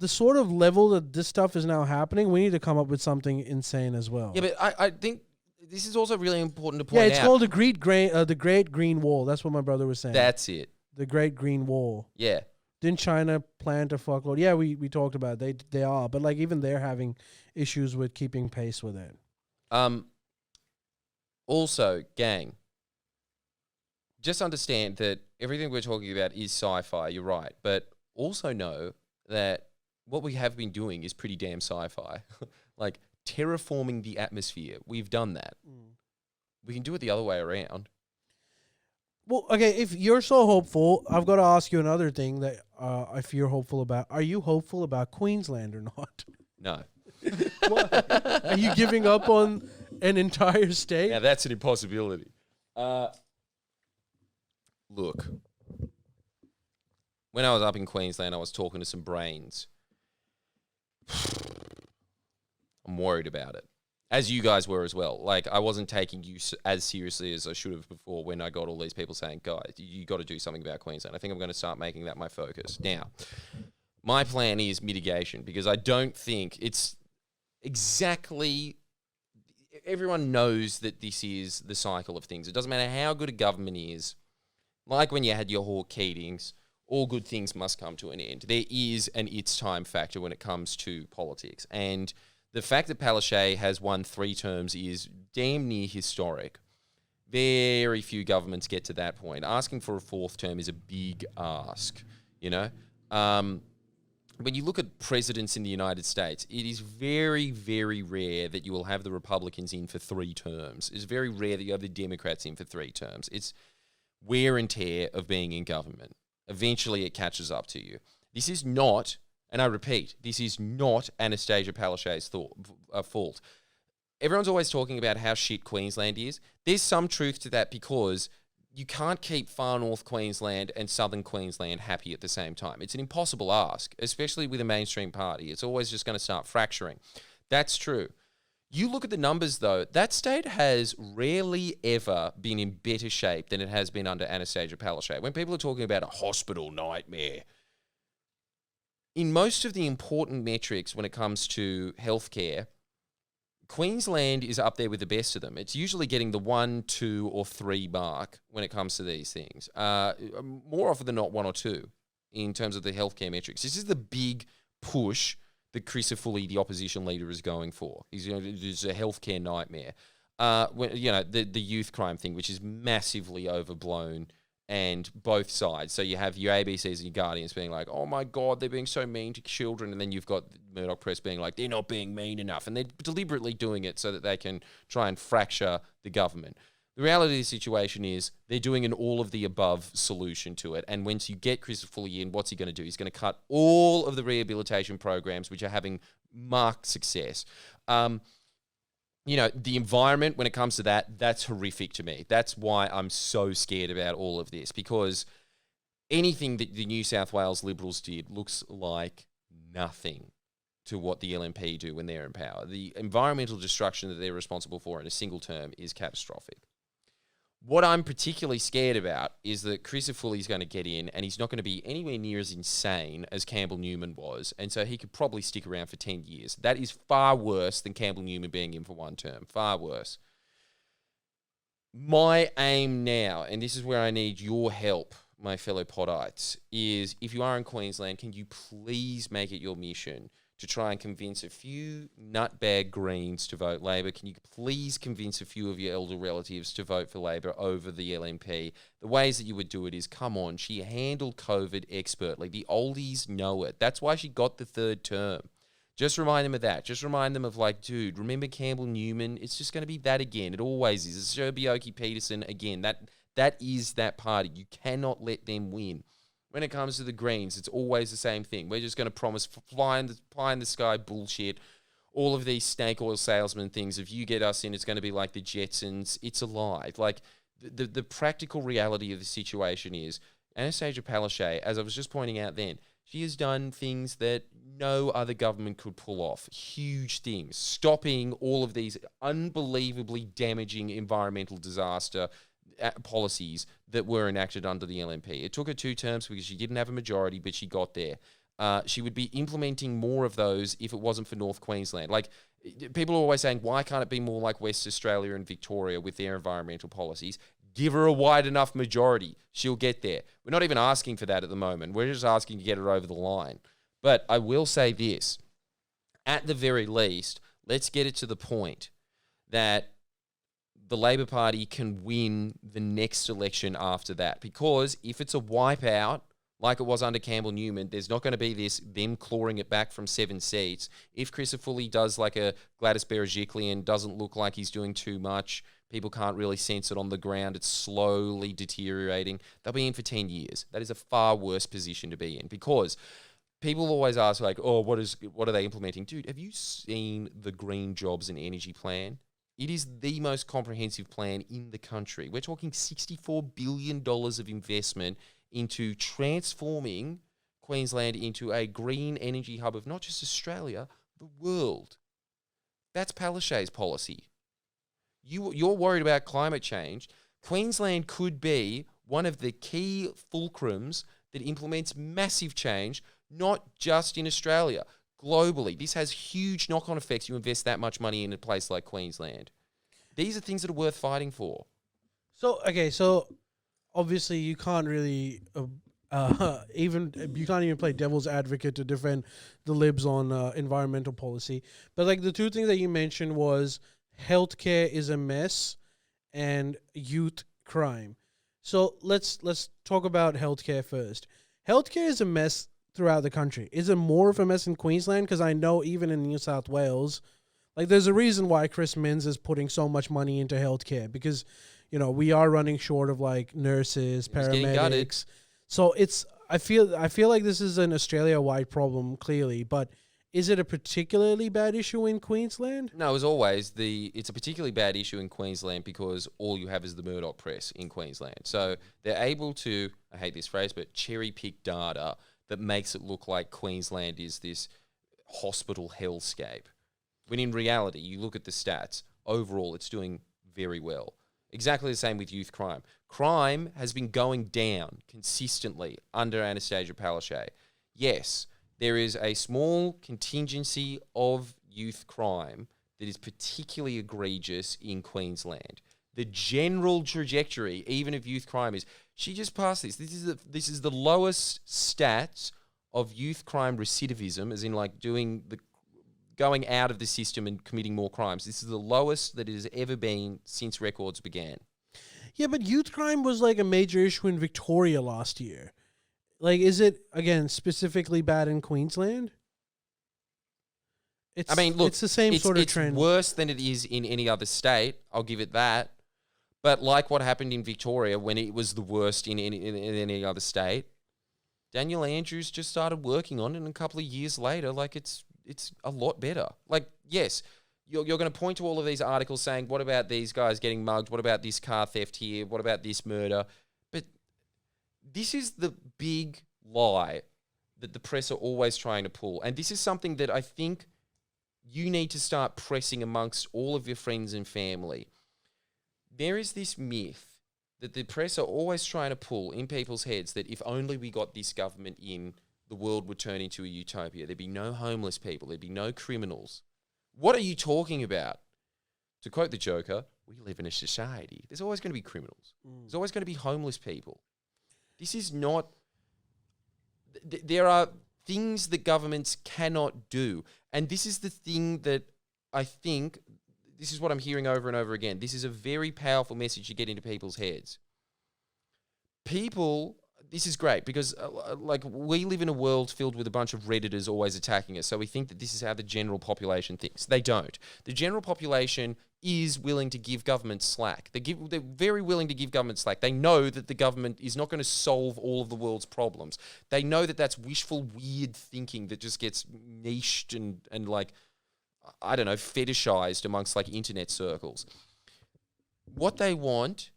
sort of level that this stuff is now happening, we need to come up with something insane as well. Yeah, but I think this is also really important to point out. Yeah, it's called the Great Green Wall. That's what my brother was saying. That's it. The Great Green Wall. Yeah. Didn't China plant a fuckload? Yeah, we talked about it. They are, but like even they're having issues with keeping pace with it. Also, gang, just understand that everything we're talking about is sci-fi. You're right, but also know that what we have been doing is pretty damn sci-fi. Like terraforming the atmosphere. We've done that. We can do it the other way around. Well, okay, if you're so hopeful, I've got to ask you another thing that if you're hopeful about. Are you hopeful about Queensland or not? No. What? Are you giving up on an entire state? Now, that's an impossibility. Look, when I was up in Queensland, I was talking to some brains. I'm worried about it. As you guys were as well. Like, I wasn't taking you as seriously as I should have before when I got all these people saying, guys, you got to do something about Queensland. I think I'm going to start making that my focus. Now, my plan is mitigation because I don't think it's exactly... Everyone knows that this is the cycle of things. It doesn't matter how good a government is. Like when you had your Hawke Keatings, all good things must come to an end. There is an it's time factor when it comes to politics. And the fact that Palaszczuk has won 3 terms is damn near historic. Very few governments get to that point. Asking for a 4th term is a big ask, you know? When you look at presidents in the United States, it is very, very rare that you will have the Republicans in for 3 terms. It's very rare that you have the Democrats in for 3 terms. It's wear and tear of being in government. Eventually it catches up to you. This is not... And I repeat, this is not Anastasia Palaszczuk's fault. Everyone's always talking about how shit Queensland is. There's some truth to that because you can't keep far north Queensland and southern Queensland happy at the same time. It's an impossible ask, especially with a mainstream party. It's always just going to start fracturing. That's true. You look at the numbers, though, that state has rarely ever been in better shape than it has been under Anastasia Palaszczuk. When people are talking about a hospital nightmare, in most of the important metrics when it comes to healthcare, Queensland is up there with the best of them. It's usually getting the 1, 2, or 3 mark when it comes to these things. More often than not, 1 or 2 in terms of the healthcare metrics. This is the big push that Crisafulli, the opposition leader, is going for. It's a healthcare nightmare. The youth crime thing, which is massively overblown. And both sides. So you have your ABCs and your Guardians being like, oh my God, they're being so mean to children. And then you've got Murdoch Press being like, they're not being mean enough. And they're deliberately doing it so that they can try and fracture the government. The reality of the situation is they're doing an all of the above solution to it. And once you get Crisafulli in, what's he going to do? He's going to cut all of the rehabilitation programs, which are having marked success. The environment, when it comes to that, that's horrific to me. That's why I'm so scared about all of this, because anything that the New South Wales Liberals did looks like nothing to what the LNP do when they're in power. The environmental destruction that they're responsible for in a single term is catastrophic. What I'm particularly scared about is that Crisafulli is going to get in and he's not going to be anywhere near as insane as Campbell Newman was. And so he could probably stick around for 10 years. That is far worse than Campbell Newman being in for 1 term. Far worse. My aim now, and this is where I need your help, my fellow Poddites, is if you are in Queensland, can you please make it your mission to try and convince a few nutbag Greens to vote Labor? Can you please convince a few of your elder relatives to vote for Labor over the LNP? The ways that you would do it is, come on, she handled COVID expertly. The oldies know it. That's why she got the 3rd term. Just remind them of that. Just remind them of dude, remember Campbell Newman? It's just going to be that again. It always is. It's Sherby Peterson again. That is that party. You cannot let them win. When it comes to the Greens, it's always the same thing. We're just going to promise pie in the sky bullshit. All of these snake oil salesman things. If you get us in, it's going to be like the Jetsons. It's a lie. The practical reality of the situation is Anastasia Palaszczuk, as I was just pointing out then, she has done things that no other government could pull off. Huge things, stopping all of these unbelievably damaging environmental disaster policies that were enacted under the LNP. It took her 2 terms because she didn't have a majority, but she got there. She would be implementing more of those if it wasn't for North Queensland. Like, people are always saying, why can't it be more like West Australia and Victoria with their environmental policies? Give her a wide enough majority. She'll get there. We're not even asking for that at the moment. We're just asking to get her over the line. But I will say this. At the very least, let's get it to the point that the Labor Party can win the next election after that. Because if it's a wipeout, like it was under Campbell Newman, there's not going to be them clawing it back from 7 seats. If Christopher does like a Gladys Berejiklian, doesn't look like he's doing too much, people can't really sense it on the ground, it's slowly deteriorating, they'll be in for 10 years. That is a far worse position to be in, because people always ask, like, oh, what are they implementing? Dude, have you seen the Green Jobs and Energy Plan? It is the most comprehensive plan in the country. We're talking $64 billion of investment into transforming Queensland into a green energy hub of not just Australia, the world. That's Palaszczuk's policy. You're worried about climate change. Queensland could be one of the key fulcrums that implements massive change, not just in Australia, globally. This has huge knock-on effects. You invest that much money in a place like Queensland. These are things that are worth fighting for. So obviously you can't really you can't even play devil's advocate to defend the Libs on environmental policy. But like the 2 things that you mentioned was healthcare is a mess and youth crime. So let's talk about healthcare first. Healthcare is a mess throughout the country. Is it more of a mess in Queensland? Because I know even in New South Wales, like there's a reason why Chris Minns is putting so much money into healthcare, because we are running short of like nurses, paramedics. So I feel like this is an Australia-wide problem, clearly, but is it a particularly bad issue in Queensland? No, as always, it's a particularly bad issue in Queensland because all you have is the Murdoch press in Queensland. So they're able to, I hate this phrase, but cherry-pick data that makes it look like Queensland is this hospital hellscape. When in reality, you look at the stats, overall it's doing very well. Exactly the same with youth crime. Crime has been going down consistently under Anastasia Palaszczuk. Yes, there is a small contingency of youth crime that is particularly egregious in Queensland. The general trajectory, even of youth crime, is she just passed this. This is the lowest stats of youth crime recidivism, as in like going out of the system and committing more crimes. This is the lowest that it has ever been since records began. Yeah, but youth crime was like a major issue in Victoria last year. Like, is it, again, specifically bad in Queensland? It's the same sort of trend. It's worse than it is in any other state. I'll give it that. But like what happened in Victoria when it was the worst in any other state, Daniel Andrews just started working on it, and a couple of years later, like it's a lot better. Like, yes, you're going to point to all of these articles saying, what about these guys getting mugged? What about this car theft here? What about this murder? But this is the big lie that the press are always trying to pull. And this is something that I think you need to start pressing amongst all of your friends and family. There is this myth that the press are always trying to pull in people's heads that if only we got this government in, the world would turn into a utopia. There'd be no homeless people. There'd be no criminals. What are you talking about? To quote the Joker, we live in a society. There's always going to be criminals. There's always going to be homeless people. This is not... There are things that governments cannot do. And this is the thing that I think... This is what I'm hearing over and over again. This is a very powerful message to get into people's heads. People... This is great because we live in a world filled with a bunch of Redditors always attacking us. So we think that this is how the general population thinks. They don't. The general population is willing to give government slack. They're very willing to give government slack. They know that the government is not going to solve all of the world's problems. They know that that's wishful, weird thinking that just gets niched and like, I don't know, fetishized amongst like internet circles. What they want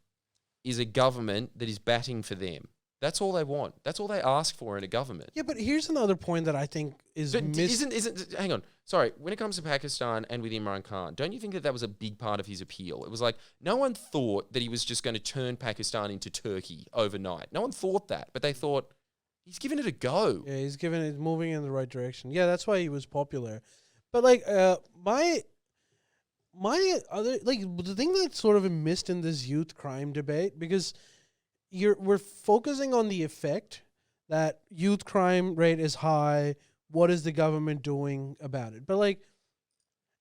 is a government that is batting for them. That's all they want. That's all they ask for in a government. Yeah, but here's another point that I think is hang on. Sorry. When it comes to Pakistan and with Imran Khan, don't you think that was a big part of his appeal? It was like no one thought that he was just going to turn Pakistan into Turkey overnight. No one thought that, but they thought he's giving it a go. Yeah, he's moving in the right direction. Yeah, that's why he was popular. But like my other the thing that's sort of missed in this youth crime debate, because we're focusing on the effect that youth crime rate is high. What is the government doing about it? But like,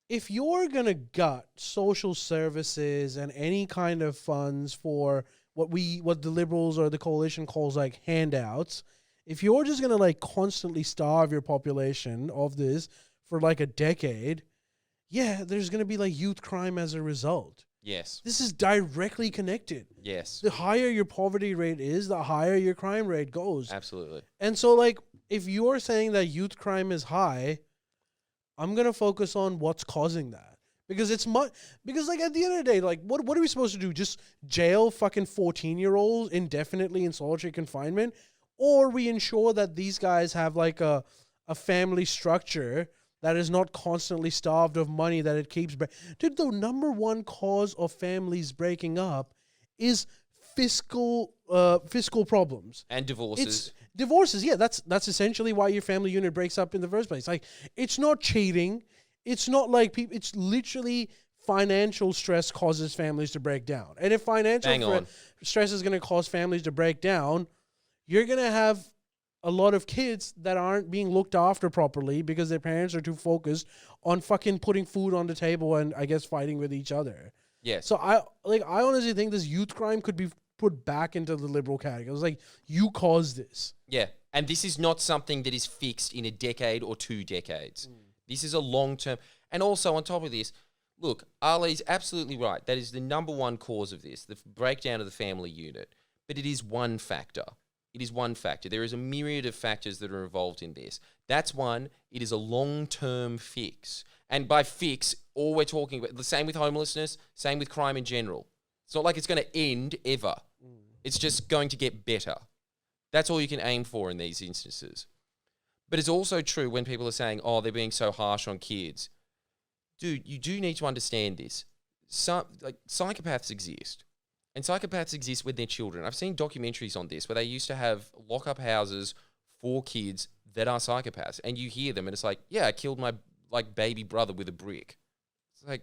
if you're gonna gut social services and any kind of funds for what the Liberals or the coalition calls like handouts, if you're just gonna like constantly starve your population of this for like a decade, yeah, there's gonna be like youth crime as a result. Yes. This is directly connected. Yes. The higher your poverty rate is, the higher your crime rate goes. Absolutely. And so, like, if you're saying that youth crime is high, I'm going to focus on what's causing that. Because because, like, at the end of the day, like, what are we supposed to do? Just jail fucking 14-year-olds indefinitely in solitary confinement? Or we ensure that these guys have, like, a family structure that is not constantly starved of money that it keeps. Dude, the number one cause of families breaking up is fiscal problems and divorces. Divorces, yeah, that's essentially why your family unit breaks up in the first place. Like, it's not cheating. It's not like it's literally financial stress causes families to break down. And if financial stress is going to cause families to break down, you're going to have a lot of kids that aren't being looked after properly because their parents are too focused on fucking putting food on the table and I guess fighting with each other. Yes. So I honestly think this youth crime could be put back into the Liberal category. It was like, you caused this. Yeah. And this is not something that is fixed in a decade or 2 decades. This is a long term. And also on top of this, look, Ali's absolutely right. That is the number one cause of this, the breakdown of the family unit. But it is one factor. It is one factor. There is a myriad of factors that are involved in this. That's one. It is a long-term fix. And by fix, all we're talking about, the same with homelessness, same with crime in general. It's not like it's going to end ever. It's just going to get better. That's all you can aim for in these instances. But it's also true when people are saying, oh, they're being so harsh on kids. Dude, you do need to understand this. Psychopaths exist. And psychopaths exist with their children. I've seen documentaries on this where they used to have lock-up houses for kids that are psychopaths. And you hear them and it's like, yeah, I killed my baby brother with a brick. It's like,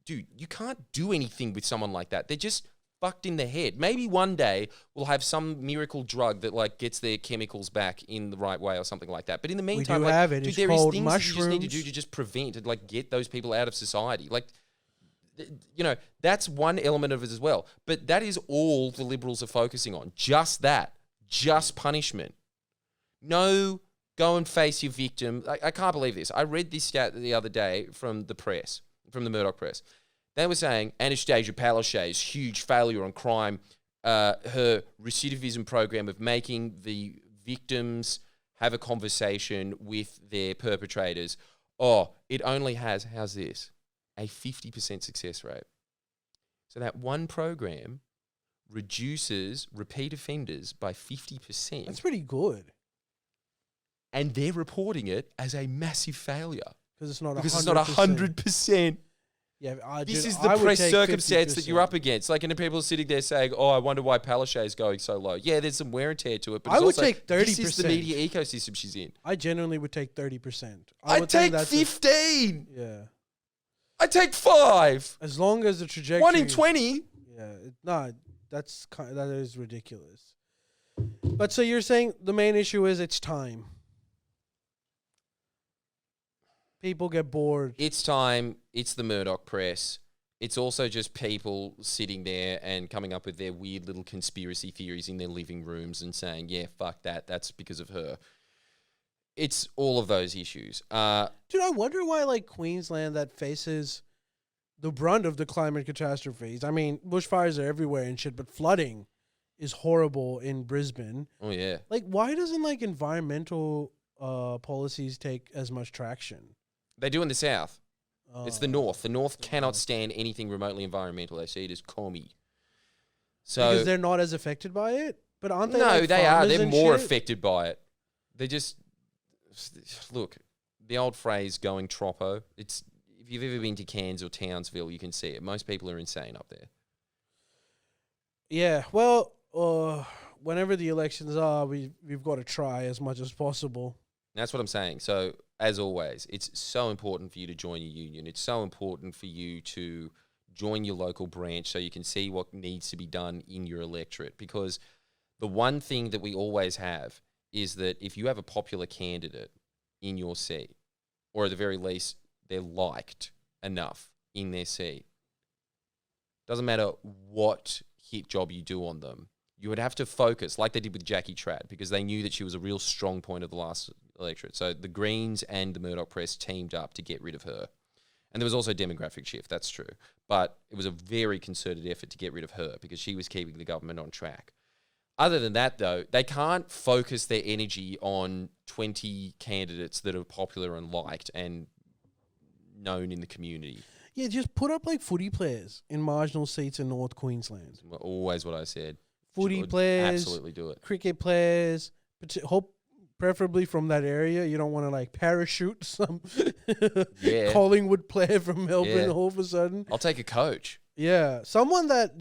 dude, you can't do anything with someone like that. They're just fucked in the head. Maybe one day we'll have some miracle drug that like gets their chemicals back in the right way or something like that. But in the meantime, there is things mushrooms. You just need to do to just prevent and like get those people out of society. Like, you know, that's one element of it as well. But that is all the Liberals are focusing on. Just that. Just punishment. No, go and face your victim. I can't believe this. I read this stat the other day from the press, from the Murdoch press. They were saying Anastasia Palaszczuk's huge failure on crime, her recidivism program of making the victims have a conversation with their perpetrators. Oh, it only has, how's this? A 50% success rate. So that one program reduces repeat offenders by 50%. That's pretty good. And they're reporting it as a massive failure. Because it's not 100%. Yeah, this is the press circumstance 50%. That you're up against. Like, and the people are sitting there saying, oh, I wonder why Palaszczuk is going so low. Yeah, there's some wear and tear to it. But I would take 30%. This is the media ecosystem she's in. I genuinely would take 30%. I'd take 15. Yeah. I'd take 5. As long as the trajectory. 1 in 20. Yeah. That is ridiculous. But so you're saying the main issue is it's time. People get bored. It's time. It's the Murdoch press. It's also just people sitting there and coming up with their weird little conspiracy theories in their living rooms and saying, yeah, fuck that. That's because of her. It's all of those issues. Dude, I wonder why, like, Queensland that faces the brunt of the climate catastrophes. I mean, bushfires are everywhere and shit, but flooding is horrible in Brisbane. Oh, yeah. Like, why doesn't, like, environmental policies take as much traction? They do in the south. It's the north. The north cannot stand anything remotely environmental. They see it as commie. So because they're not as affected by it? But aren't they? No, like they are. farmers They're and more shit? affected by it. They just look. The old phrase "going troppo." It's if you've ever been to Cairns or Townsville, you can see it. Most people are insane up there. Yeah. Well, whenever the elections are, we've got to try as much as possible. That's what I'm saying. So, as always, it's so important for you to join your union. It's so important for you to join your local branch so you can see what needs to be done in your electorate. Because the one thing that we always have is that if you have a popular candidate in your seat, or at the very least, they're liked enough in their seat, doesn't matter what hit job you do on them, you would have to focus, like they did with Jackie Trad, because they knew that she was a real strong point of the last electorate. So the Greens and the Murdoch press teamed up to get rid of her. And there was also a demographic shift, that's true. But it was a very concerted effort to get rid of her because she was keeping the government on track. Other than that, though, they can't focus their energy on 20 candidates that are popular and liked and known in the community. Yeah, just put up like footy players in marginal seats in North Queensland. Always what I said. Footy players, absolutely do it. Cricket players, hope preferably from that area. You don't want to like parachute some Collingwood player from Melbourne all of a sudden. I'll take a coach. Yeah, someone that,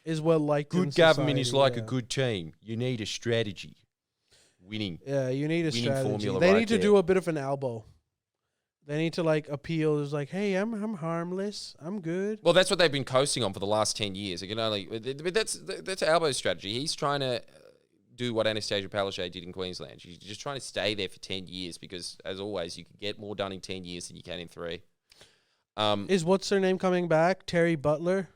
is well liked. Good government is like a good team. You need a strategy. Winning. Yeah, you need a strategy. Formula they right need to do a bit of an elbow. They need to like appeal. It's like, hey, I'm harmless. I'm good. Well, that's what they've been coasting on for the last 10 years. You can only, but that's Albo's strategy. He's trying to do what Anastasia Palaszczuk did in Queensland. She's just trying to stay there for 10 years because, as always, you can get more done in 10 years than you can in 3. Is what's her name coming back? Terry Butler?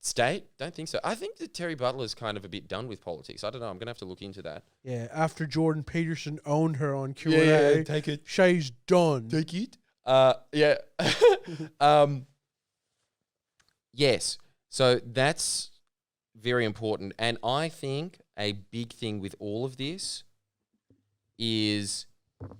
State? Don't think so. I think that Terry Butler's kind of a bit done with politics. I don't know. I'm going to have to look into that. Yeah, after Jordan Peterson owned her on Q&A. Yeah, take it. She's done. Take it. Yeah. Yes. So that's very important. And I think a big thing with all of this is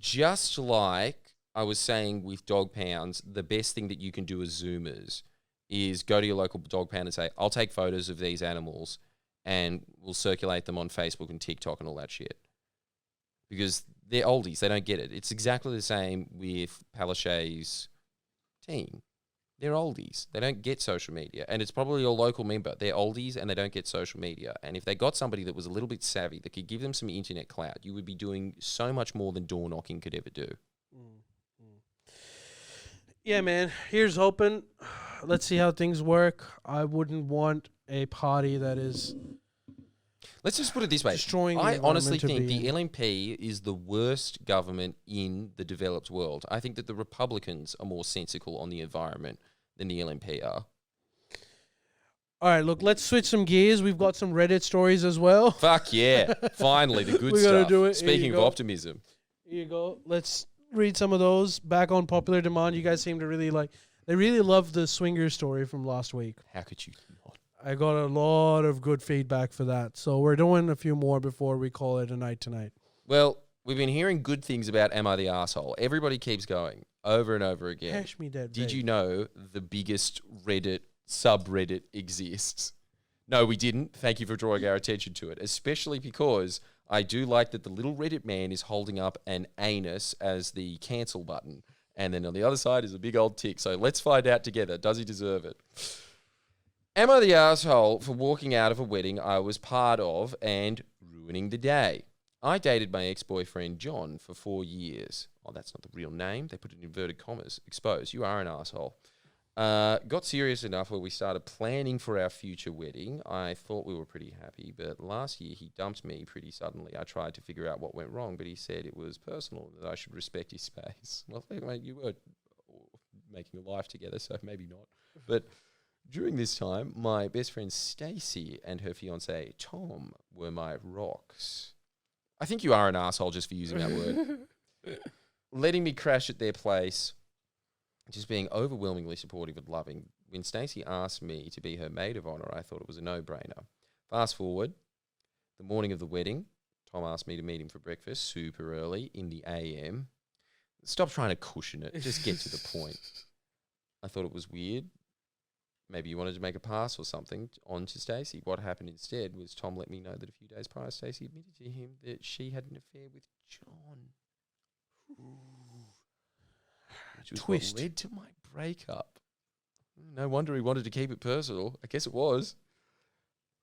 just like I was saying with dog pounds, the best thing that you can do as Zoomers is go to your local dog pound and say, I'll take photos of these animals and we'll circulate them on Facebook and TikTok and all that shit. Because they're oldies. They don't get it. It's exactly the same with Palaszczuk's team. They're oldies. They don't get social media. And it's probably your local member. They're oldies and they don't get social media. And if they got somebody that was a little bit savvy that could give them some internet clout, you would be doing so much more than door knocking could ever do. Yeah, man. Here's hoping. Let's see how things work. I wouldn't want a party that is... Let's just put it this way. Destroying I honestly think the LNP is the worst government in the developed world. I think that the Republicans are more sensible on the environment than the LNP are. All right, look, let's switch some gears. We've got some Reddit stories as well. Fuck yeah. Finally, the good We stuff. gotta do it. Speaking of optimism. Here you go. Let's read some of those. Back on popular demand. You guys seem to really like... They really loved the swinger story from last week. How could you not? I got a lot of good feedback for that. So we're doing a few more before we call it a night tonight. Well, we've been hearing good things about Am I the Arsehole? Everybody keeps going over and over again. Cash me dead. Did you know the biggest Reddit subreddit exists? No, we didn't. Thank you for drawing our attention to it, especially because I do like that the little Reddit man is holding up an anus as the cancel button. And then on the other side is a big old tick. So let's find out together. Does he deserve it? Am I the asshole for walking out of a wedding I was part of and ruining the day? I dated my ex-boyfriend John for 4 years. Oh, that's not the real name. They put it in inverted commas. Exposed. You are an asshole. Got serious enough where we started planning for our future wedding. I thought we were pretty happy, but last year he dumped me pretty suddenly. I tried to figure out what went wrong, but he said it was personal, that I should respect his space. Well, mate, you were making a life together, so maybe not. But during this time, my best friend Stacey and her fiancé Tom were my rocks. I think you are an asshole just for using that word. Letting me crash at their place, just being overwhelmingly supportive and loving. When Stacey asked me to be her maid of honour, I thought it was a no-brainer. Fast forward, the morning of the wedding, Tom asked me to meet him for breakfast super early in the AM. Stop trying to cushion it. Just get to the point. I thought it was weird. maybe you wanted to make a pass or something on to Stacey. What happened instead was Tom let me know that a few days prior, Stacey admitted to him that she had an affair with John. Which was Twist. what led to my breakup. No wonder he wanted to keep it personal. I guess it was.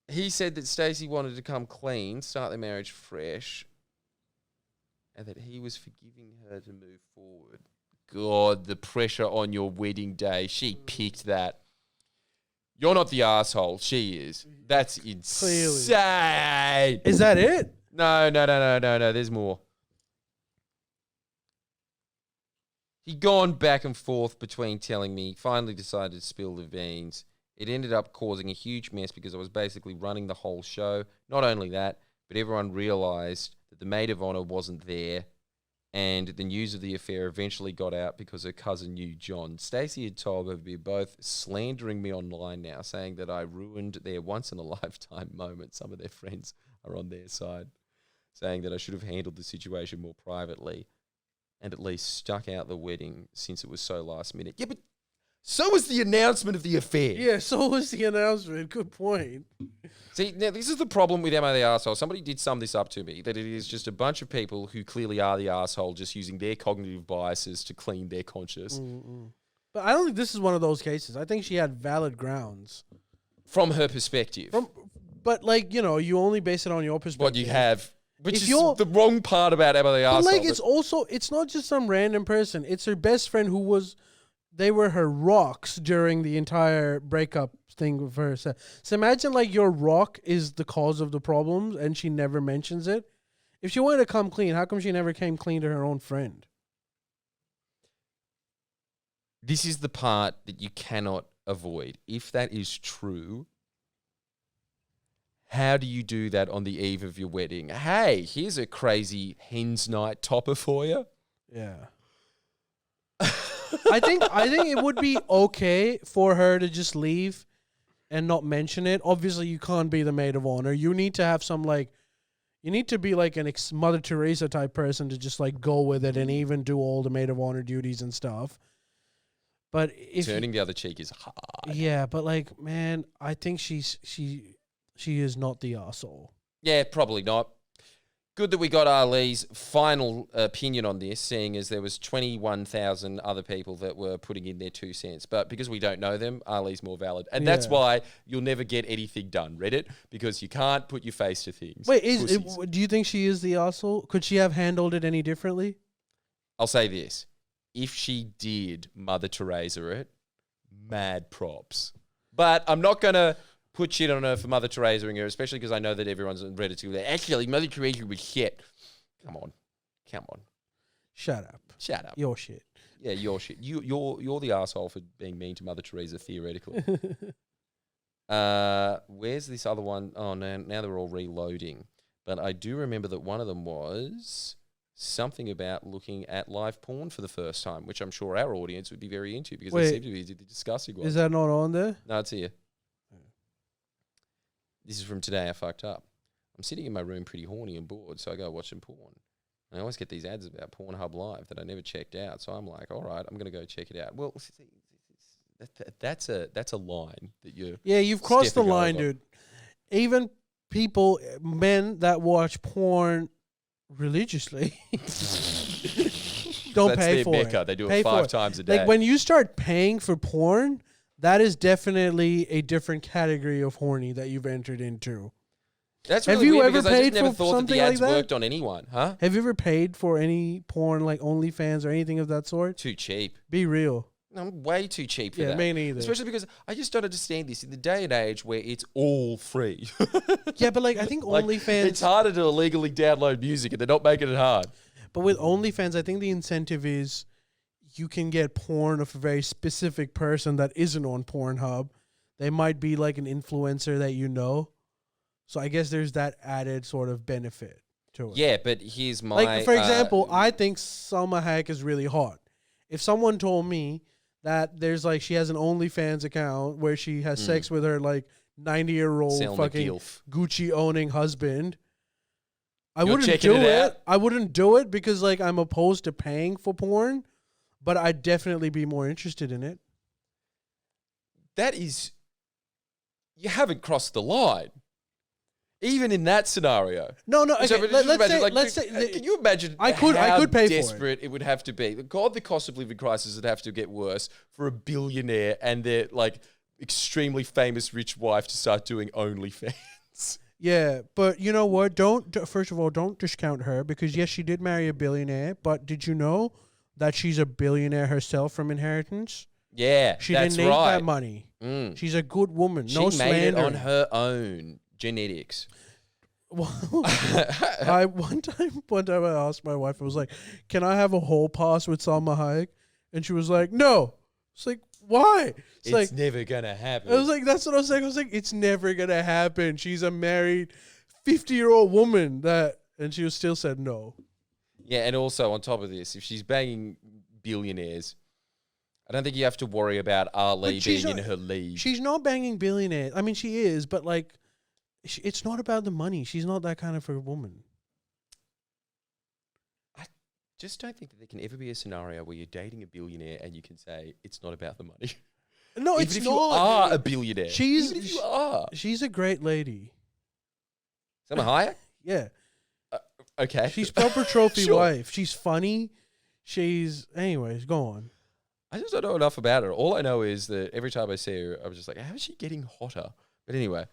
He said that Stacey wanted to come clean, start their marriage fresh, and that he was forgiving her to move forward. God, the pressure on your wedding day. She picked that. You're not the asshole. She is. That's insane. Is that it? No. There's more. He'd gone back and forth between telling me, finally decided to spill the beans. It ended up causing a huge mess because I was basically running the whole show. Not only that, but everyone realised that the maid of honour wasn't there, and the news of the affair eventually got out because her cousin knew John. Stacey had told her they're both slandering me online now, saying that I ruined their once-in-a-lifetime moment. Some of their friends are on their side, saying that I should have handled the situation more privately and at least stuck out the wedding since it was so last minute. Yeah, but so was the announcement of the affair. Yeah, so was the announcement. Good point. See, now this is the problem with Am I the Arsehole? Somebody did sum this up to me, that it is just a bunch of people who clearly are the arsehole just using their cognitive biases to clean their conscience. But I don't think this is one of those cases. I think she had valid grounds. From her perspective. But, like, you know, you only base it on your perspective. What you have... Which If is you're- the wrong part about Am I the Arsehole. But, like, it's not just some random person. It's her best friend they were her rocks during the entire breakup thing with her. So imagine, like, your rock is the cause of the problems and she never mentions it. If she wanted to come clean, how come she never came clean to her own friend? This is the part that you cannot avoid. If that is true, how do you do that on the eve of your wedding? Hey, here's a crazy hen's night topper for you. Yeah. I think it would be okay for her to just leave and not mention it. Obviously, you can't be the maid of honor. You need to have some, like, you need to be like an Mother Teresa type person to just, like, go with it and even do all the maid of honor duties and stuff. But if Turning the other cheek is hard. yeah, but, like, man, I think she is not the arsehole. Yeah, probably not. Good that we got Ali's final opinion on this, seeing as there was 21,000 other people that were putting in their 2 cents. But because we don't know them, Ali's more valid. And that's why you'll never get anything done, Reddit, because you can't put your face to things. Wait, do you think she is the arsehole? Could she have handled it any differently? I'll say this. If she did Mother Teresa it, mad props. But I'm not going to put shit on her for Mother Teresaing her, especially because I know that everyone's on Reddit too. Actually, Mother Teresa was shit. Come on. Shut up. Your shit. Yeah, your shit. You're the asshole for being mean to Mother Teresa, theoretically. Where's this other one? Oh, no, now they're all reloading. But I do remember that one of them was something about looking at live porn for the first time, which I'm sure our audience would be very into because they seem to be the disgusting ones. Is that not on there? No, it's here. This is from today. I fucked up. I'm sitting in my room pretty horny and bored, so I go watch some porn. I always get these ads about Pornhub Live that I never checked out, so I'm like, all right, I'm going to go check it out. Well, that's a line that you're... Yeah, you've crossed the line, dude. Even men that watch porn religiously don't pay for it. They do it 5 times a day. Like, when you start paying for porn, that is definitely a different category of horny that you've entered into. That's really weird because I just never thought that the ads worked on anyone, huh? Have you ever paid for any porn, like OnlyFans or anything of that sort? Too cheap. Be real. I'm way too cheap for that. Yeah, me neither. Especially because I just don't understand this in the day and age where it's all free. Yeah, but, like, I think OnlyFans... It's harder to illegally download music and they're not making it hard. But with OnlyFans, I think the incentive is you can get porn of a very specific person that isn't on Pornhub. They might be like an influencer that you know. So I guess there's that added sort of benefit to it. Yeah, but here's my... Like, for example, I think Salma Hayek is really hot. If someone told me that there's, like, she has an OnlyFans account where she has sex with her, like, 90-year-old fucking Gucci-owning husband, I wouldn't do it. I wouldn't do it because, like, I'm opposed to paying for porn, but I'd definitely be more interested in it. That is you haven't crossed the line. Even in that scenario. No. Okay, So, let's say. Can you imagine I could pay desperate it would have to be? God, the cost of living crisis would have to get worse for a billionaire and their like extremely famous rich wife to start doing OnlyFans. Yeah, but you know what? First of all, don't discount her because yes, she did marry a billionaire. But did you know that she's a billionaire herself from inheritance? Yeah, she didn't need that money. She's a good woman. No she slander. made it on her own. Genetics. Well, one time I asked my wife, I was like, "Can I have a hall pass with Salma Hayek?" And she was like, "No." It's like, why? It's like never gonna happen. I was like, that's what I was saying. I was like, it's never gonna happen. She's a married 50-year-old woman and she still said no. Yeah, and also on top of this, if she's banging billionaires, I don't think you have to worry about Ali being in her league. She's not banging billionaires. I mean, she is, but like. It's not about the money. She's not that kind of a woman. I just don't think that there can ever be a scenario where you're dating a billionaire and you can say it's not about the money. No, Even it's if not. you are a billionaire. Even if you are. She's a great lady. Salma Hayek? Yeah. Okay. She's proper trophy wife. She's funny. Anyways, go on. I just don't know enough about her. All I know is that every time I see her, I'm just like, how is she getting hotter? But anyway,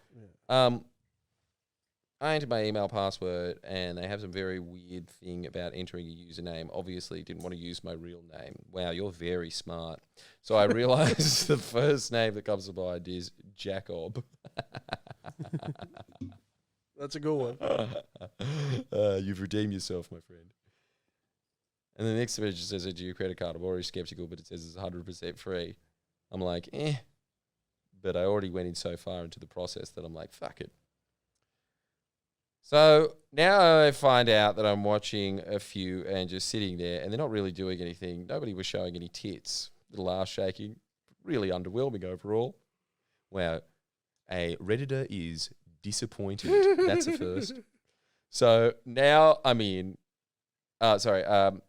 I entered my email password and they have some very weird thing about entering a username. Obviously, didn't want to use my real name. Wow, you're very smart. So I realized the first name that comes to mind is Jacob. That's a good one. You've redeemed yourself, my friend. And the next message says, do your credit card? I'm already skeptical, but it says it's 100% free. I'm like, But I already went in so far into the process that I'm like, fuck it. So now I find out that I'm watching a few and just sitting there and they're not really doing anything. Nobody was showing any tits. Little ass shaking. Really underwhelming overall. Wow. A Redditor is disappointed. That's a first. So now I'm in. So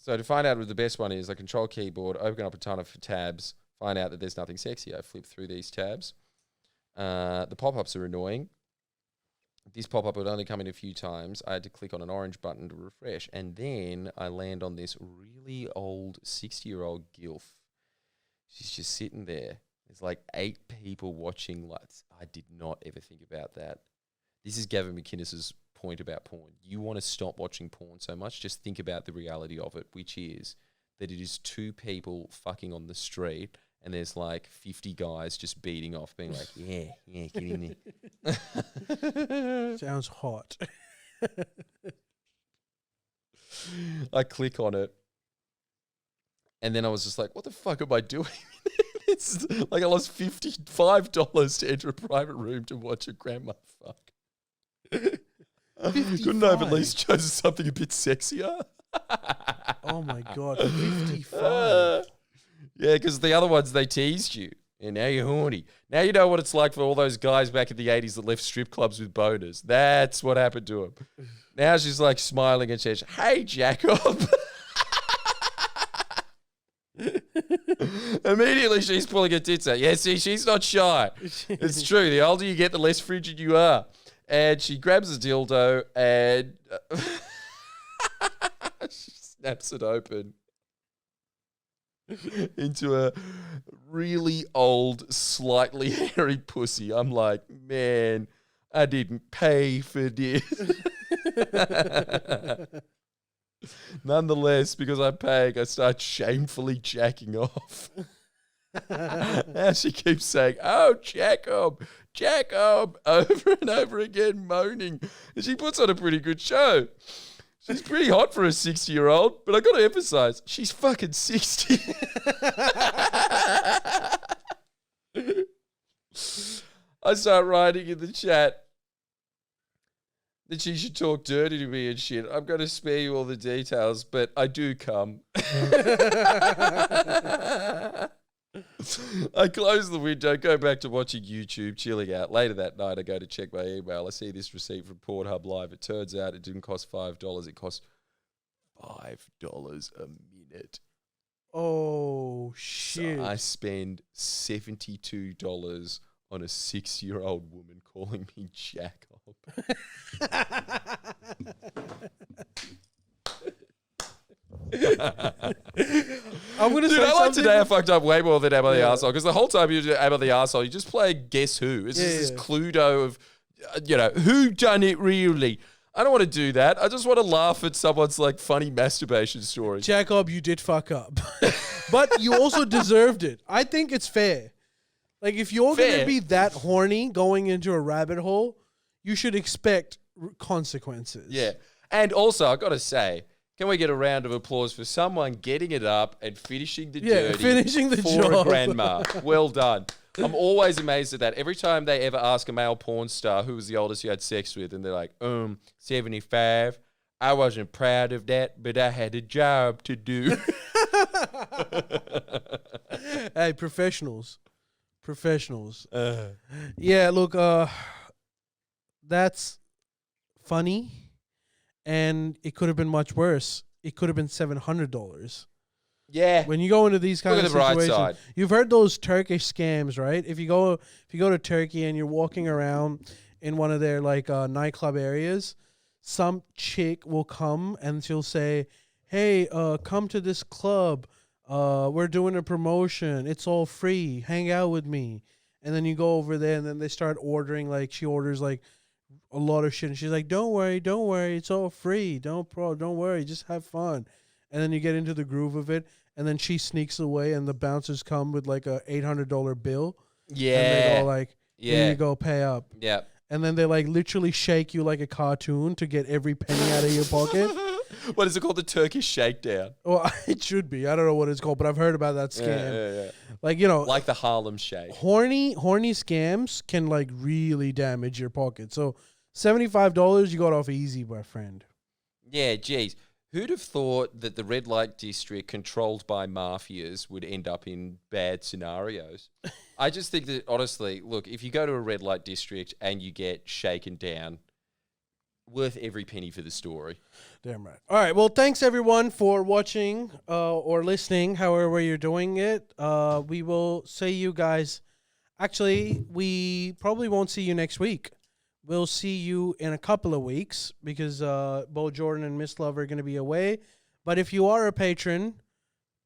to find out what the best one is, I control keyboard, open up a ton of tabs, find out that there's nothing sexy. I flip through these tabs. The pop-ups are annoying. This pop-up would only come in a few times. I had to click on an orange button to refresh. And then I land on this really old 60-year-old gilf. She's just sitting there. There's like 8 people watching. I did not ever think about that. This is Gavin McInnes's point about porn. You want to stop watching porn so much, just think about the reality of it, which is that it is 2 people fucking on the street and there's like 50 guys just beating off, being like, yeah, get in there. Sounds hot. I click on it and then I was just like, what the fuck am I doing? It's like I lost $55 to enter a private room to watch a grandma fuck. Couldn't I have at least chosen something a bit sexier? Oh my God, 55. Yeah, because the other ones, they teased you. And now you're horny. Now you know what it's like for all those guys back in the 80s that left strip clubs with boners. That's what happened to them. Now she's like smiling and says, hey, Jacob. Immediately she's pulling her tits out. Yeah, see, she's not shy. It's true. The older you get, the less frigid you are. And she grabs a dildo and she snaps it open into a really old, slightly hairy pussy. I'm like, man, I didn't pay for this. Nonetheless, because I'm paying, I start shamefully jacking off. Now she keeps saying, oh, Jacob, over and over again, moaning. And she puts on a pretty good show. She's pretty hot for a 60-year-old, but I got to emphasize, she's fucking 60. I start writing in the chat that she should talk dirty to me and shit. I'm going to spare you all the details, but I do come. I close the window, go back to watching YouTube, chilling out. Later that night, I go to check my email. I see this receipt from Pornhub Live. It turns out it didn't cost $5. It cost $5 a minute. Oh, shit. So I spend $72 on a 6-year-old woman calling me Jacob. I'm gonna Dude, say I like something. Today I fucked up way more than Am I the Arsehole, because the whole time you do Am I the Arsehole, you just play Guess Who. It's just this Cluedo of, who done it really? I don't want to do that. I just want to laugh at someone's like funny masturbation story. Jacob, you did fuck up. But you also deserved it. I think it's fair. Like, if you're going to be that horny going into a rabbit hole, you should expect consequences. Yeah. And also, I got to say, can we get a round of applause for someone getting it up and finishing the dirty finishing the for job. a grandma? Well done. I'm always amazed at that. Every time they ever ask a male porn star who was the oldest you had sex with, and they're like, 75. I wasn't proud of that, but I had a job to do. Hey, professionals. Yeah, look, that's funny, and it could have been much worse. It could have been $700. Yeah. When you go into these kind of situations, side. You've heard those Turkish scams, right? If you go to Turkey and you're walking around in one of their like nightclub areas, some chick will come and she'll say, "Hey, come to this club. We're doing a promotion. It's all free. Hang out with me." And then you go over there, and then they start ordering. Like, she orders like a lot of shit, and she's like, "Don't worry, it's all free. Don't worry, just have fun." And then you get into the groove of it, and then she sneaks away, and the bouncers come with like a $800 bill. Yeah. And they go like, "Here you go, pay up." Yeah. And then they like literally shake you like a cartoon to get every penny out of your pocket. What is it called? The Turkish shakedown. Well, it should be. I don't know what it's called, but I've heard about that scam. Yeah. Like, like the Harlem Shake. Horny scams can like really damage your pocket. So $75, you got off easy, my friend. Yeah, geez. Who'd have thought that the red light district controlled by mafias would end up in bad scenarios? I just think that, honestly, look, if you go to a red light district and you get shaken down, worth every penny for the story. Damn right. All right. Well, thanks everyone for watching or listening, however you're doing it. We will see you guys. Actually, we probably won't see you next week. We'll see you in a couple of weeks because both Jordan and Mislav are going to be away. But if you are a patron,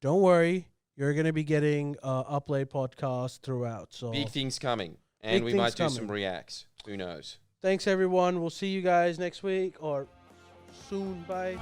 don't worry. You're going to be getting upload podcasts throughout. So big things coming. And we might do some reacts. Who knows? Thanks, everyone. We'll see you guys next week or soon. Bye.